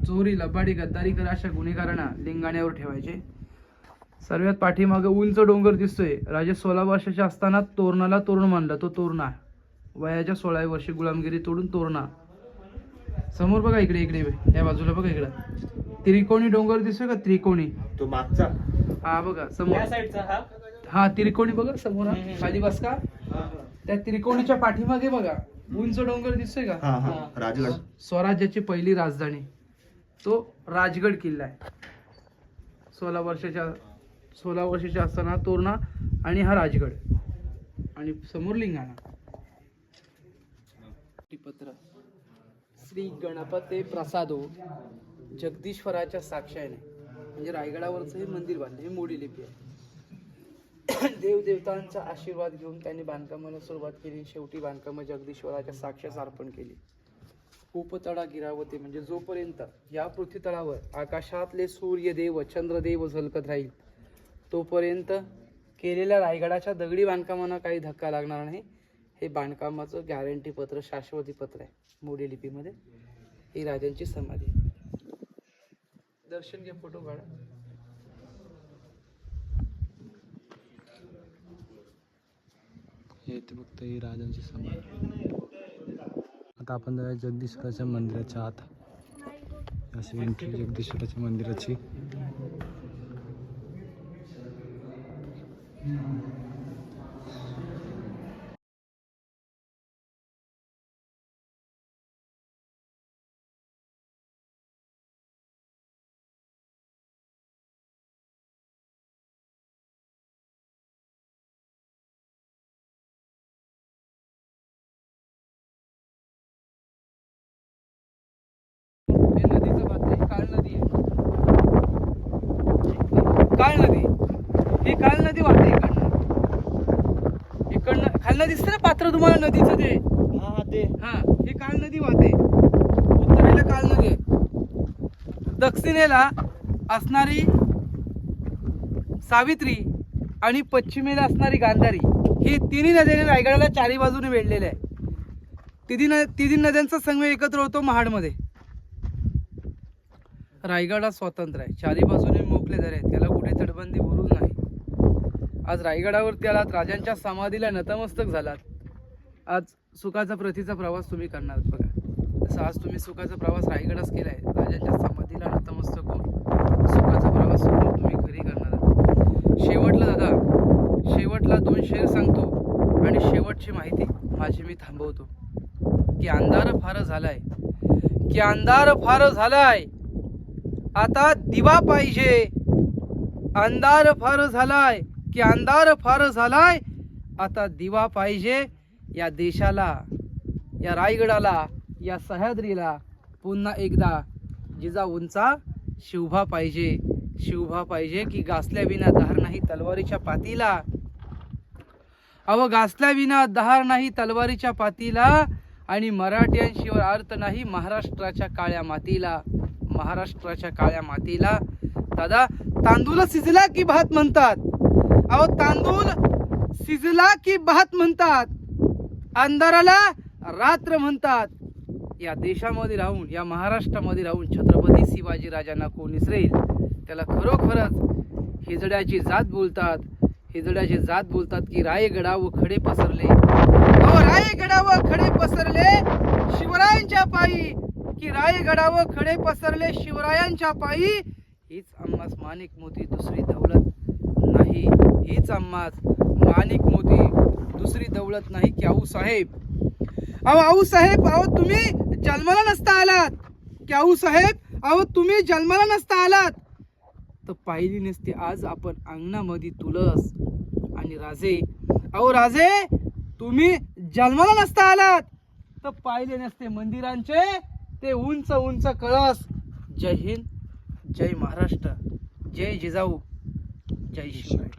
चोरी, लबाडी, गद्दारी करा अशा गुन्हेगारांना लिंगाण्यावर ठेवायचे. सर्वात पाठीमागे उंच डोंगर दिसतोय. राजे 16 वर्षाचे असताना तोरणाला तोरण मानलं. तो तोरणा वयाच्या 16व्या वर्षी गुलामगिरी तोडून तोरणा. समोर बघा, इकडे या बाजूला बघा, इकडं त्रिकोणी डोंगर दिसतोय का? त्रिकोणी तो मागचा, हा बघा समोर. या साईडचा हा हा त्रिकोणी बघा समोर, खाली बस का, त्या त्रिकोणीच्या पाठीमागे बघा उंच डोंगर दिसतोय का, राजगड. स्वराज्याची पहिली राजधानी तो राजगड किल्ला आहे. 16 वर्षाच्या असताना तोरणा आणि हा राजगड, आणि समोर लिंगाणा. पत्र श्री गणपते प्रसादो जगदीश्वराच्या साक्षाने, म्हणजे रायगडावरचं हे मंदिर बांधलं, हे मोडी लिपी आहे. देवदेवतांचा आशीर्वाद घेऊन त्यांनी बांधकामाला सुरुवात केली. शेवटी बांधकाम जगदीश्वराच्या साक्षास अर्पण केली. उपतळा गिरावते, म्हणजे जोपर्यंत या पृथ्वीतळावर आकाशातले सूर्यदेव चंद्रदेव झलकत राहील तोपर्यंत केलेल्या रायगडाच्या दगडी बांधकामांना काही धक्का लागणार नाही. हे बांधकामाचं गॅरंटी पत्र, शाश्वती पत्र आहे मोडी लिपीमध्ये. ही राजांची समाधी. दर्शन घ्या, फोटो काढा. हे ते फक्त ही राजांची समाधी. आता आपण जाऊया जगदीश्वराच्या मंदिराच्या आत. अशी एंट्री जगदीश्वराच्या मंदिराची. हे नदीचं पात्र आहे, काळ नदी आहे. काळ नदी, ही काळ नदी वाहते इकडनं खालनं दिसतं ना पात्र तुम्हाला नदीचं ते, हा ही काळ नदी वाहते. उत्तरेला काळ नदी आहे, दक्षिणेला असणारी सावित्री आणि पश्चिमेला असणारी गांधारी, ही तिन्ही नद्याने रायगडाला चारी बाजूने वेढलेल्या आहे. तिन्ही नद्यांचा संगम एकत्र होतो महाडमध्ये. रायगड हा स्वतंत्र आहे, चारी बाजूने मोकळे दरे आहेत, त्याला कुठे तटबंदी भरून नाही. आज रायगडावरती आलात, राजांच्या समाधीला नतमस्तक झालात. आज सुखाचा प्रतीचा प्रवास तुम्ही करणार बघा. तसं आज तुम्ही सुखाचा प्रवास रायगडास केलाय, राजांच्या समाधीला नतमस्तक होऊन सुखाचा प्रवास तुम्ही घरी करणार आहात. शेवटला दादा, शेवटला 2 शेर सांगतो आणि शेवटची माहिती माझी मी थांबवतो. की अंधार फार झालाय, की अंधार फार झालाय, आता दिवा पाहिजे. अंधार फार झालाय, की अंधार फार झालाय, आता दिवा पाहिजे. या देशाला, या रायगडाला, या सह्याद्रीला पुन्हा एकदा जिजाऊंचा शिवभा पाहिजे. शिवभा पाहिजे की गासल्या विना दहार नाही तलवारीच्या पातीला. अव गासल्या विना दहार नाही तलवारीच्या पातीला, आणि मराठ्यांशिवाय अर्थ नाही महाराष्ट्राच्या काळ्या मातीला. महाराष्ट्राच्या काळ्या मातीला. दादा, तांदूळ शिजला की भात म्हणतात. अहो तांदूळ शिजला की भात म्हणतात, अंधाराला रात्र म्हणतात. या देशामध्ये राहून, या महाराष्ट्रामध्ये राहून छत्रपती शिवाजी राजांना कोण विसरेल? त्याला खरोखरच हिजड्याची जात बोलतात. हिजड्याची जात बोलतात की रायगडावर खडे पसरले. अहो रायगडावर खडे पसरले शिवरायांच्या पायी, की रायगडावर खडे पसरले शिवरायांच्या पायी. हीच आम्हास माणिक मोती दुसरी दौलत नाही. हीच आम्हास माणिक मोती दुसरी दौलत नाही. की आऊ साहेब, आऊ साहेब, तुम्ही जन्माला नसता आलात. की आऊ साहेब, तुम्ही जन्माला नसता आलात तर पाहिली नसती आज आपण अंगणामध्ये तुळस. आणि राजे, राजे, तुम्ही जन्माला नसता आलात तर पाहिले नसते मंदिरांचे ते उंच उंच कळस. जय हिंद, जय महाराष्ट्र, जय जिजाऊ, जय शिवराय.